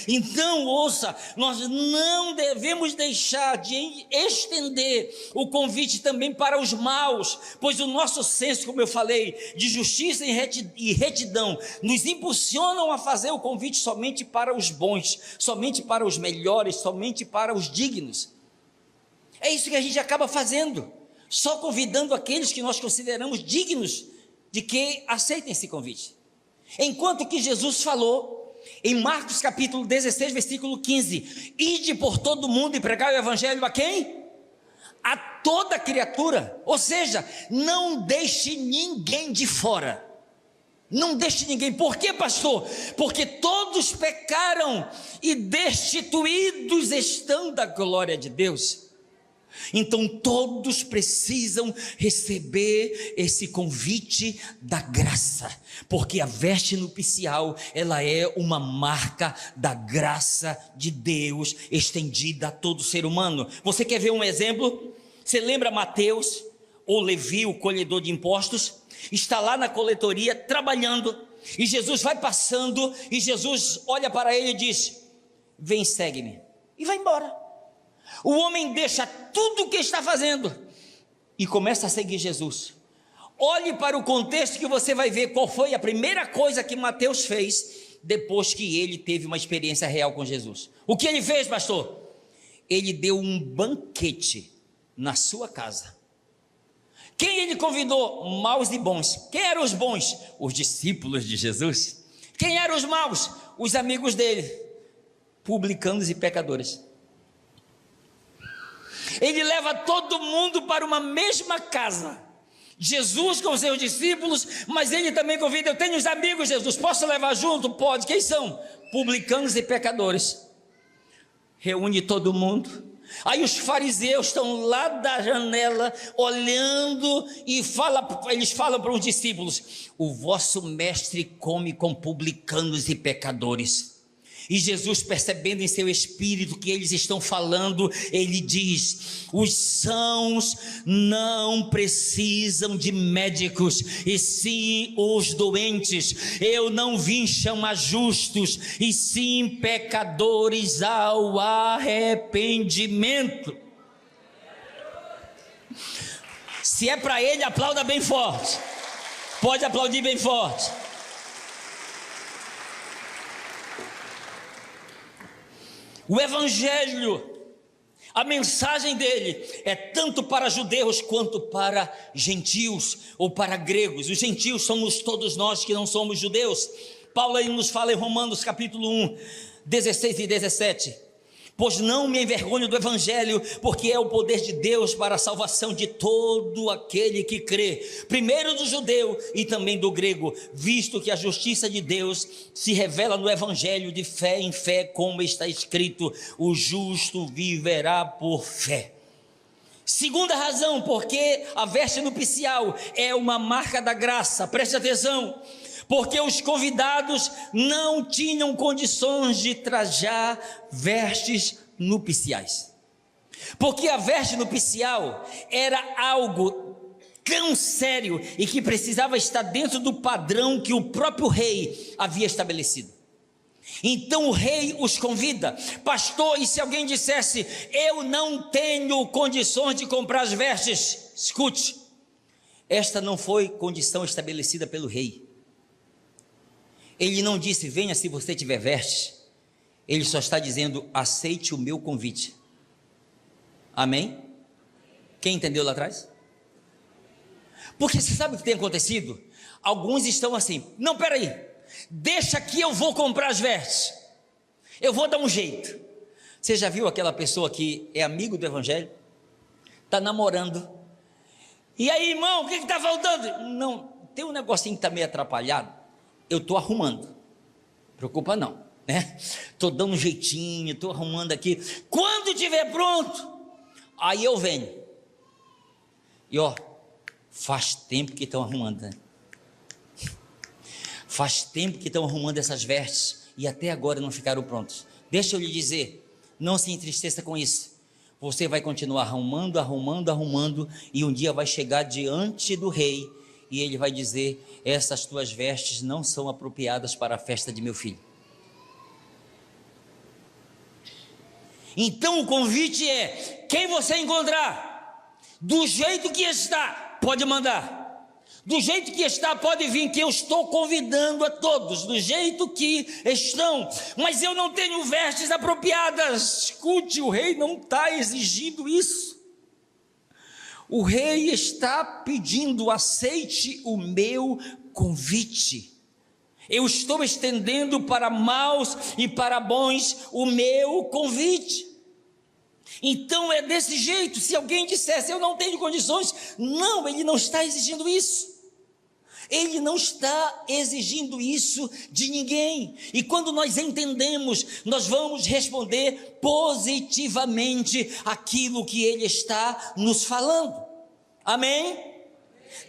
Então, ouça, nós não devemos deixar de estender o convite também para os maus, pois o nosso senso, como eu falei, de justiça e retidão, nos impulsionam a fazer o convite somente para os bons, somente para os melhores, somente para os dignos. É isso que a gente acaba fazendo, só convidando aqueles que nós consideramos dignos de que aceitem esse convite. Enquanto que Jesus falou em Marcos capítulo 16, versículo 15: ide por todo mundo e pregai o evangelho a quem? A toda criatura. Ou seja, não deixe ninguém de fora. Não deixe ninguém. Por quê, pastor? Porque todos pecaram e destituídos estão da glória de Deus. Então todos precisam receber esse convite da graça, porque a veste nupcial, ela é uma marca da graça de Deus estendida a todo ser humano. Você quer ver um exemplo? Você lembra Mateus, ou Levi, o colhedor de impostos? Está lá na coletoria trabalhando, e Jesus vai passando, e Jesus olha para ele e diz: vem, segue-me, e vai embora. O homem deixa tudo o que está fazendo e começa a seguir Jesus. Olhe para o contexto que você vai ver qual foi a primeira coisa que Mateus fez depois que ele teve uma experiência real com Jesus. O que ele fez, pastor? Ele deu um banquete na sua casa. Quem ele convidou? Maus e bons. Quem eram os bons? Os discípulos de Jesus. Quem eram os maus? Os amigos dele, publicanos e pecadores. Ele leva todo mundo para uma mesma casa. Jesus com seus discípulos, mas ele também convida: eu tenho os amigos, Jesus, posso levar junto? Pode. Quem são? Publicanos e pecadores. Reúne todo mundo. Aí os fariseus estão lá da janela olhando e eles falam para os discípulos: o vosso mestre come com publicanos e pecadores. E Jesus, percebendo em seu espírito que eles estão falando, ele diz: os sãos não precisam de médicos, e sim os doentes. Eu não vim chamar justos, e sim pecadores ao arrependimento. Se é para ele, aplauda bem forte. Pode aplaudir bem forte. O evangelho, a mensagem dele é tanto para judeus quanto para gentios ou para gregos. Os gentios somos todos nós que não somos judeus. Paulo aí nos fala em Romanos capítulo 1, 16 e 17. Pois não me envergonho do evangelho, porque é o poder de Deus para a salvação de todo aquele que crê, primeiro do judeu e também do grego, visto que a justiça de Deus se revela no evangelho de fé em fé, como está escrito: o justo viverá por fé. Segunda razão, porque a veste nupcial é uma marca da graça. Preste atenção. Porque os convidados não tinham condições de trajar vestes nupciais. Porque a veste nupcial era algo tão sério e que precisava estar dentro do padrão que o próprio rei havia estabelecido. Então o rei os convida: pastor, e se alguém dissesse: eu não tenho condições de comprar as vestes? Escute, esta não foi condição estabelecida pelo rei. Ele não disse: venha se você tiver vestes. Ele só está dizendo: aceite o meu convite. Amém? Quem entendeu lá atrás? Porque você sabe o que tem acontecido? Alguns estão assim: não, peraí, deixa que eu vou comprar as vestes, eu vou dar um jeito. Você já viu aquela pessoa que é amigo do evangelho, está namorando, e aí, irmão, o que está faltando? Não, tem um negocinho que está meio atrapalhado, eu estou arrumando, preocupa não, né? Estou dando um jeitinho, estou arrumando aqui, quando estiver pronto, aí eu venho. E ó, faz tempo que estão arrumando, né? Faz tempo que estão arrumando essas vestes e até agora não ficaram prontos. Deixa eu lhe dizer, não se entristeça com isso. Você vai continuar arrumando, e um dia vai chegar diante do rei e ele vai dizer: essas tuas vestes não são apropriadas para a festa de meu filho. Então o convite é: quem você encontrar, do jeito que está, pode mandar. Do jeito que está, pode vir, que eu estou convidando a todos, do jeito que estão. Mas eu não tenho vestes apropriadas. Escute, o rei não está exigindo isso. O rei está pedindo: aceite o meu convite. Eu estou estendendo para maus e para bons o meu convite. Então é desse jeito. Se alguém dissesse: eu não tenho condições, não, ele não está exigindo isso. Ele não está exigindo isso de ninguém. E quando nós entendemos, nós vamos responder positivamente aquilo que Ele está nos falando. Amém?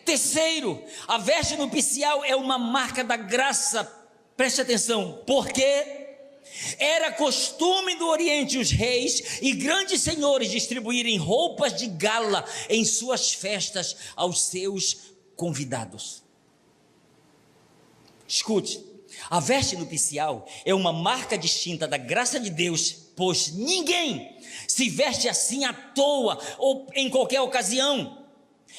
Terceiro, a veste nupcial é uma marca da graça. Preste atenção, porque era costume do Oriente os reis e grandes senhores distribuírem roupas de gala em suas festas aos seus convidados. Escute, a veste nupcial é uma marca distinta da graça de Deus, pois ninguém se veste assim à toa ou em qualquer ocasião.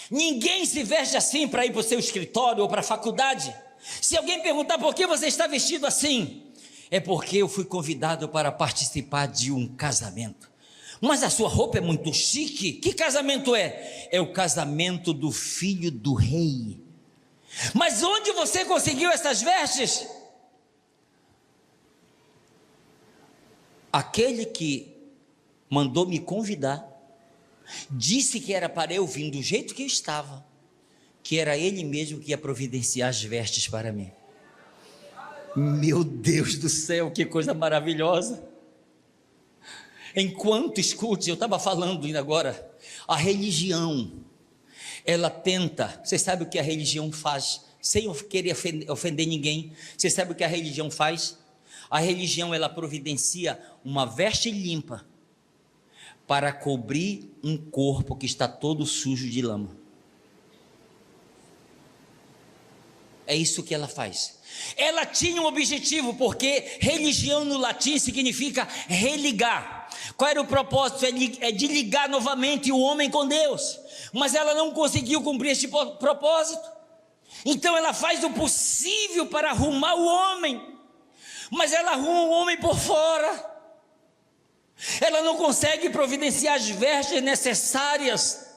Ninguém se veste assim para ir para o seu escritório ou para a faculdade. Se alguém perguntar por que você está vestido assim, é porque eu fui convidado para participar de um casamento. Mas a sua roupa é muito chique. Que casamento é? É o casamento do filho do rei. Mas onde você conseguiu essas vestes? Aquele que mandou me convidar disse que era para eu vir do jeito que eu estava, que era ele mesmo que ia providenciar as vestes para mim. Meu Deus do céu, que coisa maravilhosa. Enquanto, escute, eu estava falando ainda agora, a religião, ela tenta, você sabe o que a religião faz, sem eu querer ofender ninguém, você sabe o que a religião faz? A religião, ela providencia uma veste limpa, para cobrir um corpo que está todo sujo de lama. É isso que ela faz. Ela tinha um objetivo, porque religião no latim significa religar. Qual era o propósito? É de ligar novamente o homem com Deus. Mas ela não conseguiu cumprir este propósito. Então ela faz o possível para arrumar o homem, mas ela arruma o homem por fora. Ela não consegue providenciar as vestes necessárias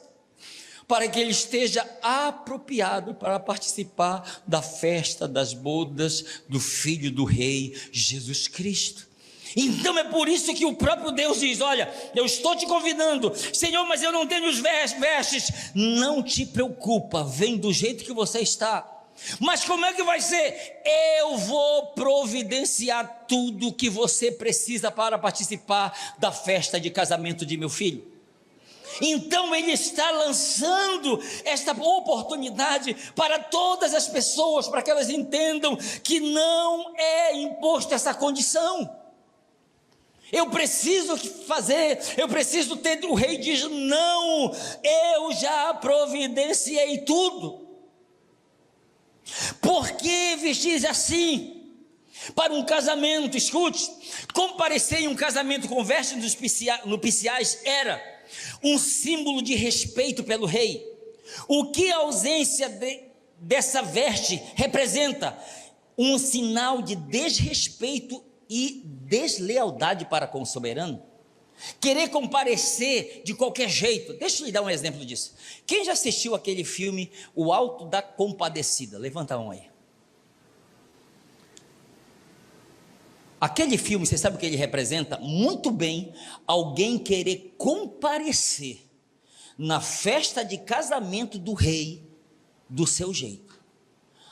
para que ele esteja apropriado para participar da festa das bodas do Filho do Rei, Jesus Cristo. Então é por isso que o próprio Deus diz: olha, eu estou te convidando, Senhor, mas eu não tenho os vestes. Não te preocupa, vem do jeito que você está. Mas como é que vai ser? Eu vou providenciar tudo que você precisa para participar da festa de casamento de meu filho. Então ele está lançando esta oportunidade para todas as pessoas, para que elas entendam que não é imposto essa condição. Eu preciso fazer, eu preciso ter. O rei diz: não, eu já providenciei tudo. Por que vestir assim para um casamento? Escute, comparecer em um casamento com vestes nupciais era um símbolo de respeito pelo rei. O que a ausência dessa veste representa? Um sinal de desrespeito e deslealdade para com o soberano. Querer comparecer de qualquer jeito. Deixa eu lhe dar um exemplo disso. Quem já assistiu aquele filme O Alto da Compadecida? Levanta a mão aí. Aquele filme, você sabe o que ele representa? Muito bem, alguém querer comparecer na festa de casamento do rei do seu jeito,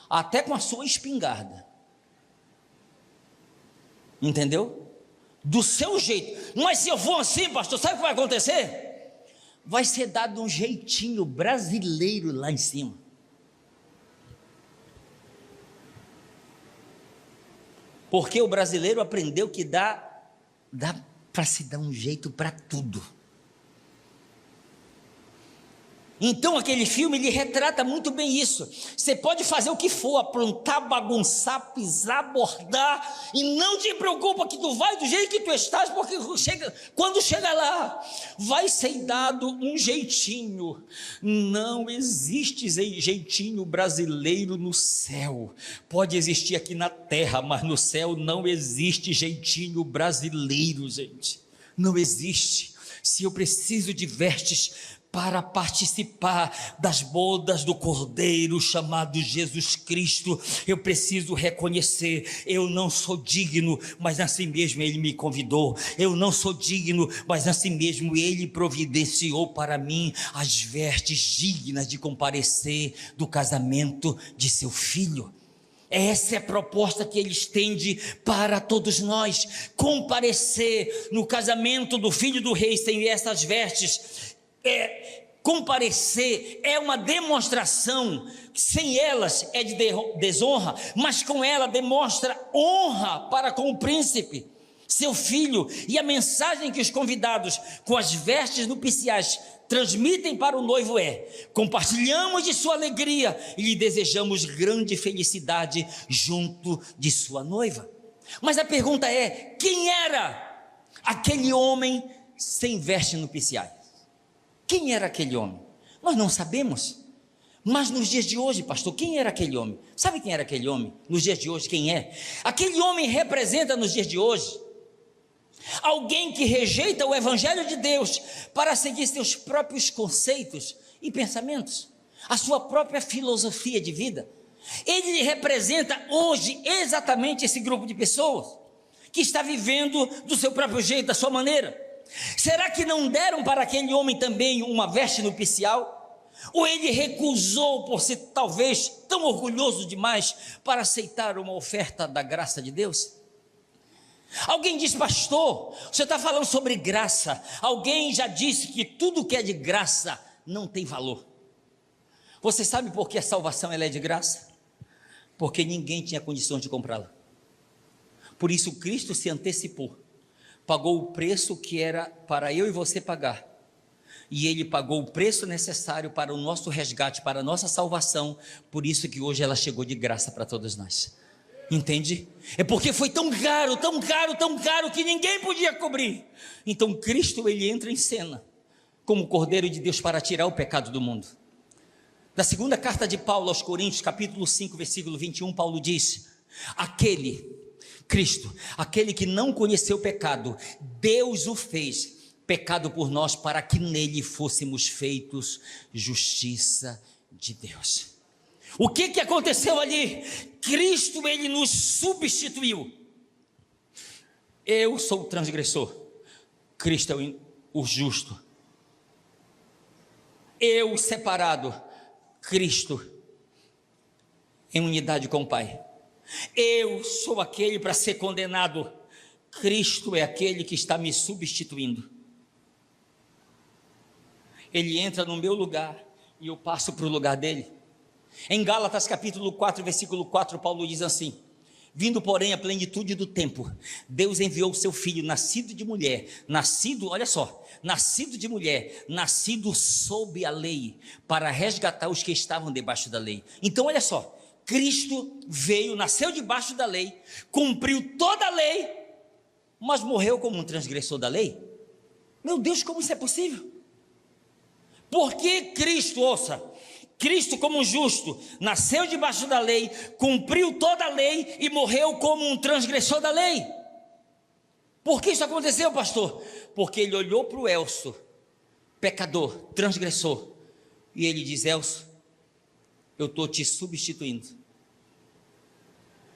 até com a sua espingarda. Entendeu? Do seu jeito. Mas se eu for assim, pastor, sabe o que vai acontecer? Vai ser dado um jeitinho brasileiro lá em cima. Porque o brasileiro aprendeu que dá para se dar um jeito para tudo. Então aquele filme, ele retrata muito bem isso. Você pode fazer o que for, aprontar, bagunçar, pisar, bordar, e não te preocupa que tu vai do jeito que tu estás, porque quando chega lá, vai ser dado um jeitinho. Não existe jeitinho brasileiro no céu. Pode existir aqui na terra, mas no céu não existe jeitinho brasileiro, gente. Não existe. se eu preciso de vestes para participar das bodas do Cordeiro chamado Jesus Cristo, eu preciso reconhecer, eu não sou digno, mas assim mesmo Ele me convidou. Eu não sou digno, mas assim mesmo Ele providenciou para mim as vestes dignas de comparecer do casamento de seu filho. Essa é a proposta que Ele estende para todos nós, comparecer no casamento do Filho do Rei sem essas vestes. Comparecer é uma demonstração, sem elas é de desonra, mas com ela demonstra honra para com o príncipe, seu filho. E a mensagem que os convidados com as vestes nupciais transmitem para o noivo é: compartilhamos de sua alegria e lhe desejamos grande felicidade junto de sua noiva. Mas a pergunta é: quem era aquele homem sem vestes nupciais? Quem era aquele homem? Nós não sabemos. Mas nos dias de hoje, pastor, quem era aquele homem? Sabe quem era aquele homem? Nos dias de hoje, quem é? Aquele homem representa nos dias de hoje alguém que rejeita o Evangelho de Deus para seguir seus próprios conceitos e pensamentos, a sua própria filosofia de vida. Ele representa hoje exatamente esse grupo de pessoas que está vivendo do seu próprio jeito, da sua maneira. Será que não deram para aquele homem também uma veste nupcial? Ou ele recusou por ser talvez tão orgulhoso demais para aceitar uma oferta da graça de Deus? Alguém diz: pastor, você está falando sobre graça. Alguém já disse que tudo que é de graça não tem valor. Você sabe por que a salvação ela é de graça? Porque ninguém tinha condições de comprá-la. Por isso Cristo se antecipou, pagou o preço que era para eu e você pagar, e Ele pagou o preço necessário para o nosso resgate, para a nossa salvação. Por isso que hoje ela chegou de graça para todos nós. Entende? É porque foi tão caro, tão caro, tão caro que ninguém podia cobrir. Então Cristo, Ele entra em cena como o Cordeiro de Deus para tirar o pecado do mundo. Na segunda carta de Paulo aos Coríntios, capítulo 5, versículo 21, Paulo diz: Cristo, aquele que não conheceu pecado, Deus o fez pecado por nós, para que nele fôssemos feitos justiça de Deus. O que aconteceu ali? Cristo, Ele nos substituiu. Eu sou o transgressor, Cristo é o justo. Eu separado, Cristo em unidade com o Pai. Eu sou aquele para ser condenado, Cristo é aquele que está me substituindo. Ele entra no meu lugar e eu passo para o lugar dele. Em Gálatas capítulo 4, versículo 4, Paulo diz assim: vindo porém a plenitude do tempo, Deus enviou o seu filho, nascido de mulher, nascido de mulher, nascido sob a lei, para resgatar os que estavam debaixo da lei. Então olha só, Cristo veio, nasceu debaixo da lei, cumpriu toda a lei, mas morreu como um transgressor da lei. Meu Deus, como isso é possível? Porque Cristo, Cristo como justo, nasceu debaixo da lei, cumpriu toda a lei e morreu como um transgressor da lei. Por que isso aconteceu, pastor? Porque ele olhou para o Elcio, pecador, transgressor, e ele diz: Elcio, eu estou te substituindo,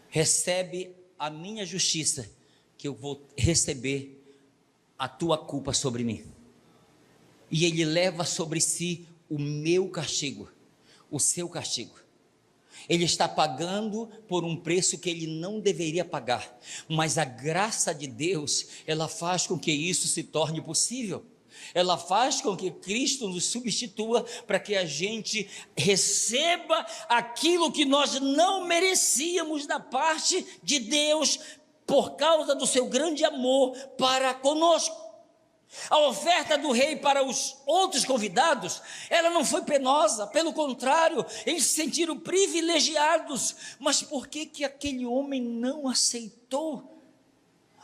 recebe a minha justiça, que eu vou receber a tua culpa sobre mim. E ele leva sobre si o meu castigo, o seu castigo. Ele está pagando por um preço que ele não deveria pagar, mas a graça de Deus, ela faz com que isso se torne possível. Ela faz com que Cristo nos substitua para que a gente receba aquilo que nós não merecíamos da parte de Deus, por causa do seu grande amor para conosco. A oferta do rei para os outros convidados, ela não foi penosa, pelo contrário, eles se sentiram privilegiados. Mas por que aquele homem não aceitou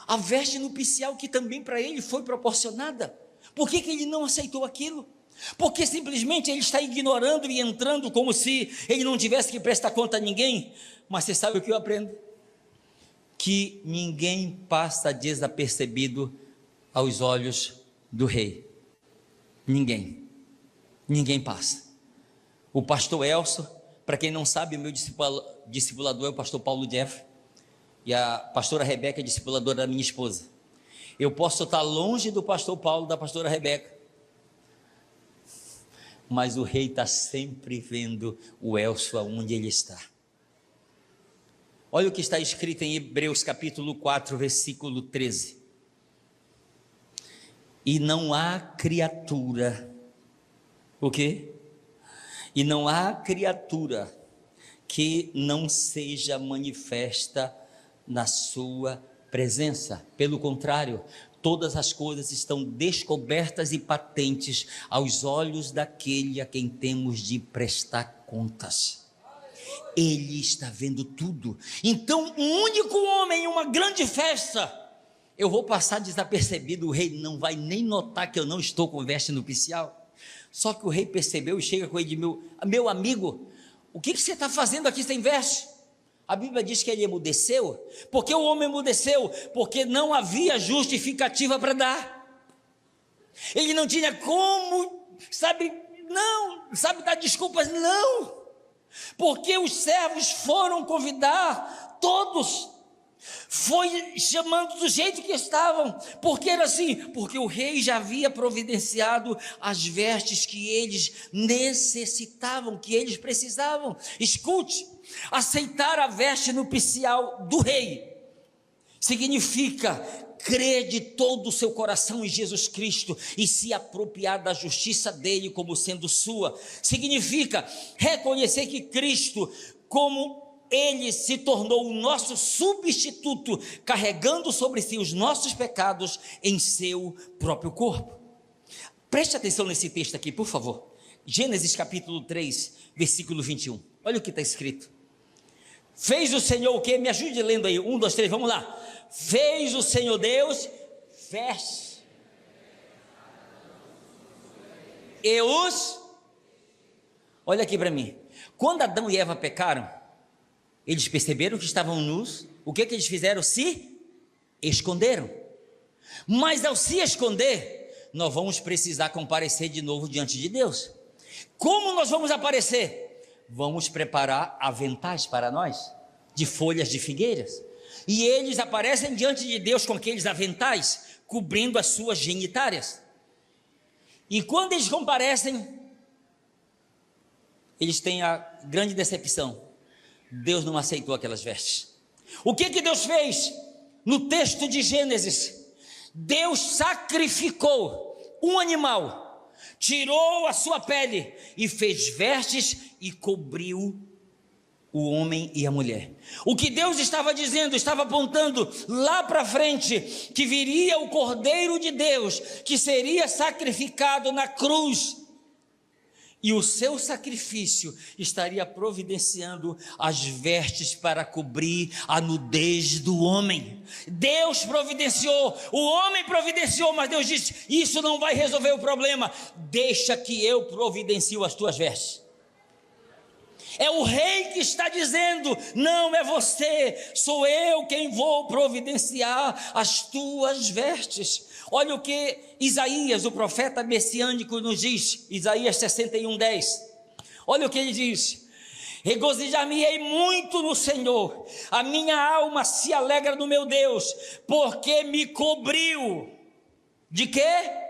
a veste nupcial que também para ele foi proporcionada? Por que ele não aceitou aquilo? Porque simplesmente ele está ignorando e entrando como se ele não tivesse que prestar conta a ninguém. Mas você sabe o que eu aprendo? Que ninguém passa desapercebido aos olhos do rei. Ninguém passa. O pastor Elcio, para quem não sabe, o meu discipulador é o pastor Paulo Jeff, e a pastora Rebeca é discipuladora da minha esposa. Eu posso estar longe do pastor Paulo, da pastora Rebeca, mas o rei está sempre vendo o Elcio aonde ele está. Olha o que está escrito em Hebreus capítulo 4, versículo 13. E não há criatura, o quê? E não há criatura que não seja manifesta na sua presença. Pelo contrário, todas as coisas estão descobertas e patentes aos olhos daquele a quem temos de prestar contas. Ele está vendo tudo. Então, um único homem em uma grande festa, eu vou passar desapercebido, o rei não vai nem notar que eu não estou com veste nupcial. Só que o rei percebeu e chega com ele, meu amigo, o que você está fazendo aqui sem veste? A Bíblia diz que ele emudeceu. Por que o homem emudeceu? Porque não havia justificativa para dar. Ele não tinha como, dar desculpas, não. Porque os servos foram convidar todos, foi chamando do jeito que estavam, porque era assim, porque o rei já havia providenciado as vestes que eles necessitavam, que eles precisavam. Escute, aceitar a veste nupcial do rei significa crer de todo o seu coração em Jesus Cristo e se apropriar da justiça dele como sendo sua. Significa reconhecer que Cristo, como ele se tornou o nosso substituto, carregando sobre si os nossos pecados em seu próprio corpo. Preste atenção nesse texto aqui, por favor. Gênesis capítulo 3, versículo 21. Olha o que está escrito. Fez o Senhor o quê? Me ajude lendo aí. 1, 2, 3, vamos lá. Fez o Senhor Deus veste e os... Olha aqui para mim. Quando Adão e Eva pecaram, eles perceberam que estavam nus. O que eles fizeram? Se esconderam. Mas ao se esconder, nós vamos precisar comparecer de novo diante de Deus. Como nós vamos aparecer? Vamos preparar aventais para nós, de folhas de figueiras. E eles aparecem diante de Deus com aqueles aventais, cobrindo as suas genitárias. E quando eles comparecem, eles têm a grande decepção. Deus não aceitou aquelas vestes. O que Deus fez? No texto de Gênesis, Deus sacrificou um animal, tirou a sua pele e fez vestes e cobriu o homem e a mulher. O que Deus estava dizendo, estava apontando lá para frente, que viria o Cordeiro de Deus, que seria sacrificado na cruz, e o seu sacrifício estaria providenciando as vestes para cobrir a nudez do homem. Deus providenciou, o homem providenciou, mas Deus disse, isso não vai resolver o problema, deixa que eu providencio as tuas vestes. É o rei que está dizendo, não é você, sou eu quem vou providenciar as tuas vestes. Olha o que Isaías, o profeta messiânico, nos diz, Isaías 61:10. Olha o que ele diz: regozijar-me-ei muito no Senhor, a minha alma se alegra no meu Deus, porque me cobriu. De quê?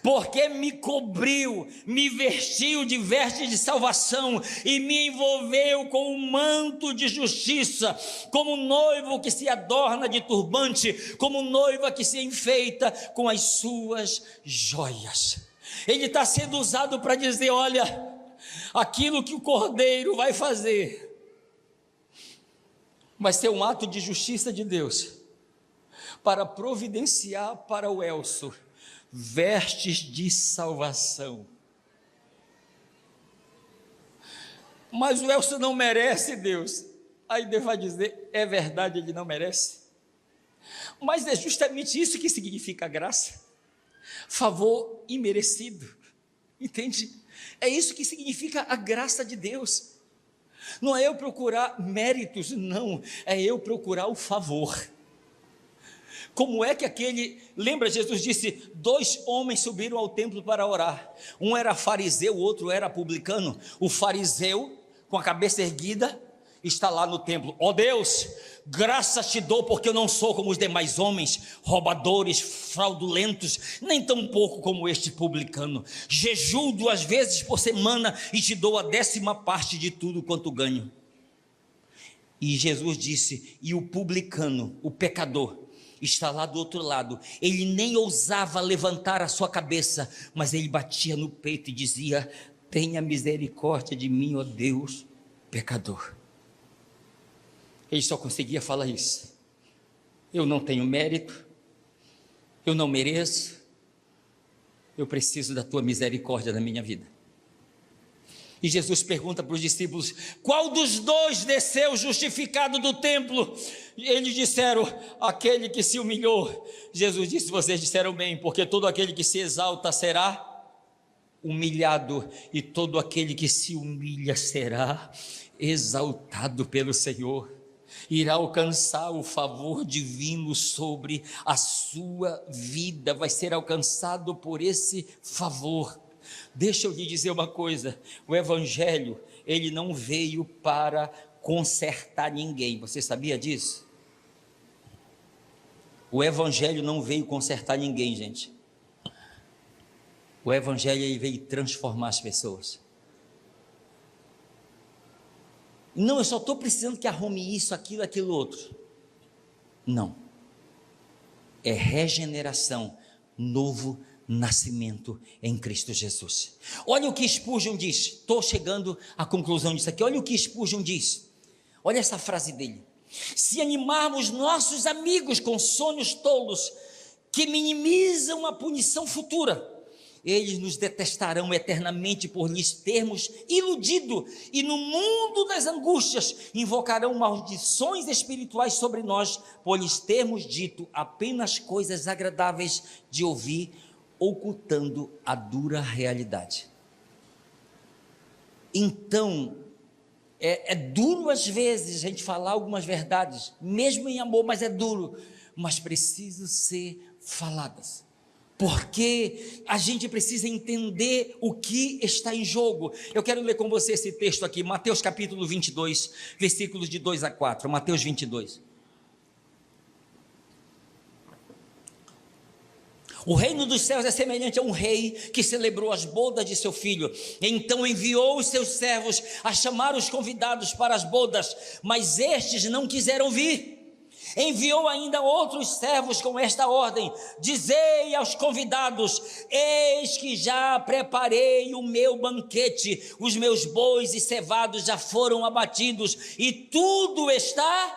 Porque me cobriu, me vestiu de vestes de salvação e me envolveu com um manto de justiça, como noivo que se adorna de turbante, como noiva que se enfeita com as suas joias. Ele está sendo usado para dizer, olha, aquilo que o Cordeiro vai fazer vai ser um ato de justiça de Deus, para providenciar para o Elcio vestes de salvação. Mas o Elcio não merece, Deus. Aí Deus vai dizer, é verdade, ele não merece. Mas é justamente isso que significa graça. Favor imerecido. Entende? É isso que significa a graça de Deus. Não é eu procurar méritos, não. É eu procurar o favor. Como é que lembra, Jesus disse, 2 homens subiram ao templo para orar, um era fariseu, o outro era publicano. O fariseu, com a cabeça erguida, está lá no templo: ó Deus, graças te dou, porque eu não sou como os demais homens, roubadores, fraudulentos, nem tampouco como este publicano. Jejuo 2 vezes por semana e te dou a 10ª parte de tudo quanto ganho. E Jesus disse: e o publicano, o pecador, está lá do outro lado. Ele nem ousava levantar a sua cabeça, mas ele batia no peito e dizia: tenha misericórdia de mim, ó Deus, pecador. Ele só conseguia falar isso: eu não tenho mérito, eu não mereço, eu preciso da tua misericórdia na minha vida. E Jesus pergunta para os discípulos: qual dos 2 desceu justificado do templo? Eles disseram: aquele que se humilhou. Jesus disse: vocês disseram bem, porque todo aquele que se exalta será humilhado, e todo aquele que se humilha será exaltado pelo Senhor. Irá alcançar o favor divino sobre a sua vida, vai ser alcançado por esse favor. Deixa eu lhe dizer uma coisa: o Evangelho, ele não veio para consertar ninguém. Você sabia disso? O Evangelho não veio consertar ninguém, gente. O Evangelho, ele veio transformar as pessoas. Não, eu só estou precisando que arrume isso, aquilo, outro. Não. É regeneração, novo nascimento em Cristo Jesus. Olha o que Spurgeon diz. Estou chegando à conclusão disso aqui. Olha o que Spurgeon diz. Olha essa frase dele: se animarmos nossos amigos com sonhos tolos que minimizam a punição futura, eles nos detestarão eternamente por lhes termos iludido, e no mundo das angústias invocarão maldições espirituais sobre nós por lhes termos dito apenas coisas agradáveis de ouvir, ocultando a dura realidade. Então, é duro às vezes a gente falar algumas verdades, mesmo em amor, mas é duro, mas precisam ser faladas. Porque a gente precisa entender o que está em jogo. Eu quero ler com você esse texto aqui, Mateus capítulo 22, versículos de 2 a 4, Mateus 22. O reino dos céus é semelhante a um rei que celebrou as bodas de seu filho. Então enviou os seus servos a chamar os convidados para as bodas, mas estes não quiseram vir. Enviou ainda outros servos com esta ordem: dizei aos convidados: eis que já preparei o meu banquete, os meus bois e cevados já foram abatidos, e tudo está,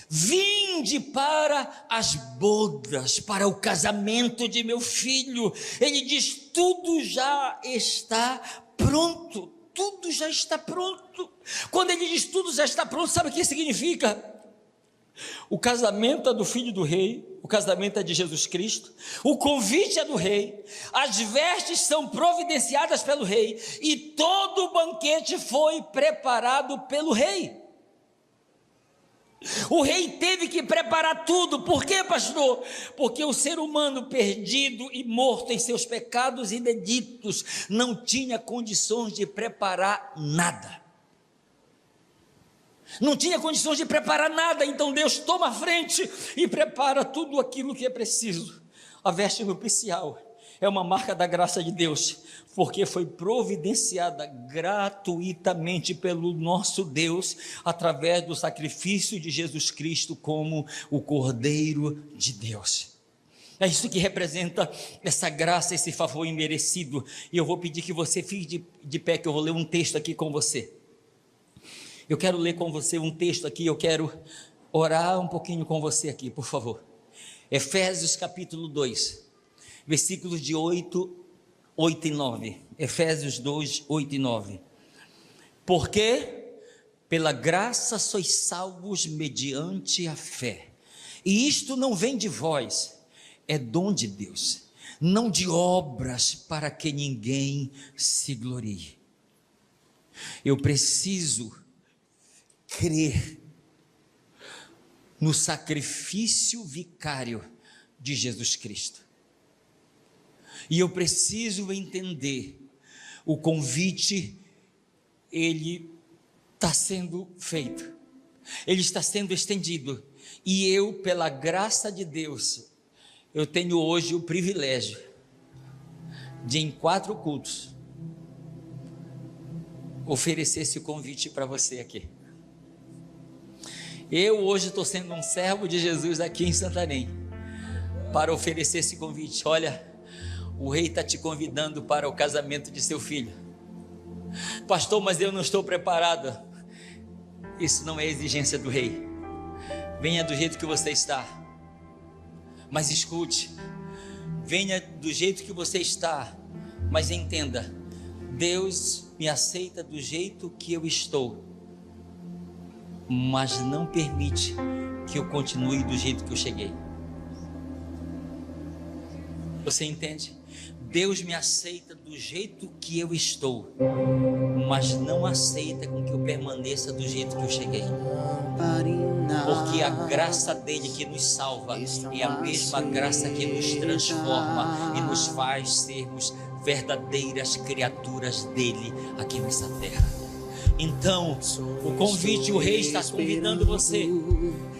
vinde para as bodas, para o casamento de meu filho. Ele diz: tudo já está pronto. Tudo já está pronto. Quando ele diz tudo já está pronto, sabe o que significa? O casamento é do filho do rei, o casamento é de Jesus Cristo, o convite é do rei, as vestes são providenciadas pelo rei, e todo o banquete foi preparado pelo rei. O rei teve que preparar tudo. Por quê, pastor? Porque o ser humano perdido e morto em seus pecados e delitos não tinha condições de preparar nada. Não tinha condições de preparar nada. Então Deus toma a frente e prepara tudo aquilo que é preciso. A veste nupcial é uma marca da graça de Deus, porque foi providenciada gratuitamente pelo nosso Deus, através do sacrifício de Jesus Cristo como o Cordeiro de Deus. É isso que representa essa graça, esse favor imerecido. E eu vou pedir que você fique de pé, que eu vou ler um texto aqui com você. Eu quero ler com você um texto aqui, eu quero orar um pouquinho com você aqui, por favor. Efésios capítulo 2. Versículos de 8 e 9, Efésios 2, 8 e 9. Porque pela graça sois salvos mediante a fé, e isto não vem de vós, é dom de Deus, não de obras, para que ninguém se glorie. Eu preciso crer no sacrifício vicário de Jesus Cristo. E eu preciso entender, o convite, ele está sendo feito, ele está sendo estendido, e eu, pela graça de Deus, eu tenho hoje o privilégio de, em 4 cultos, oferecer esse convite para você aqui. Eu hoje estou sendo um servo de Jesus aqui em Santarém, para oferecer esse convite. Olha, o rei está te convidando para o casamento de seu filho. Pastor, mas eu não estou preparado. Isso não é exigência do rei. Venha do jeito que você está. Mas escute, venha do jeito que você está, mas entenda, Deus me aceita do jeito que eu estou, mas não permite que eu continue do jeito que eu cheguei. Você entende? Deus me aceita do jeito que eu estou, mas não aceita com que eu permaneça do jeito que eu cheguei. Porque a graça dele que nos salva é a mesma graça que nos transforma e nos faz sermos verdadeiras criaturas dele aqui nessa terra. Então, o convite, o rei está convidando você.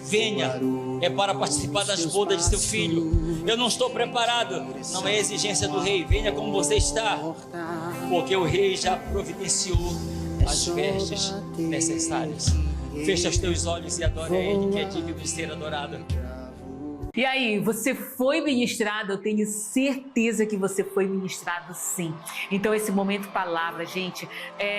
Venha, é para participar das bodas de seu filho. Eu não estou preparado, não é exigência do rei. Venha como você está, porque o rei já providenciou as vestes necessárias. Fecha os teus olhos e adore a ele, que é digno de ser adorado. E aí, você foi ministrado? Eu tenho certeza que você foi ministrado, sim. Então, esse momento palavra, gente,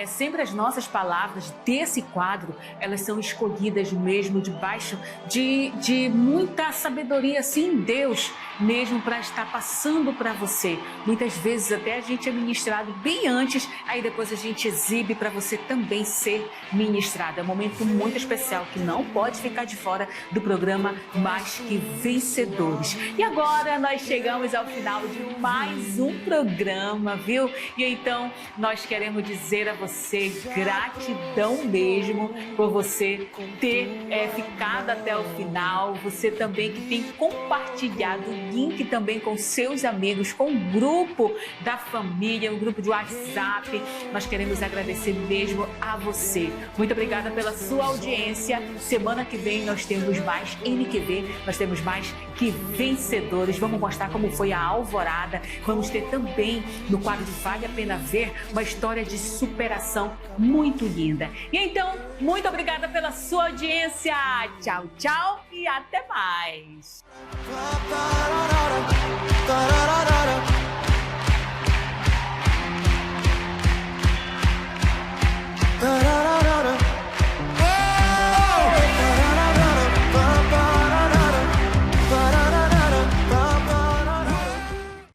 sempre as nossas palavras desse quadro, elas são escolhidas mesmo debaixo de muita sabedoria, sim, Deus mesmo, para estar passando para você. Muitas vezes até a gente é ministrado bem antes, aí depois a gente exibe para você também ser ministrado. É um momento muito especial que não pode ficar de fora do programa Mais Que Vencedores. E agora nós chegamos ao final de mais um programa, viu? E então nós queremos dizer a você gratidão mesmo por você ter ficado até o final, você também que tem compartilhado o link também com seus amigos, com o grupo da família, o grupo de WhatsApp. Nós queremos agradecer mesmo a você. Muito obrigada pela sua audiência. Semana que vem nós temos mais MQV, nós temos mais Que Vencedores. Vamos mostrar como foi a alvorada. Vamos ter também no quadro de Vale a Pena Ver uma história de superação muito linda. E então, muito obrigada pela sua audiência. Tchau, tchau e até mais.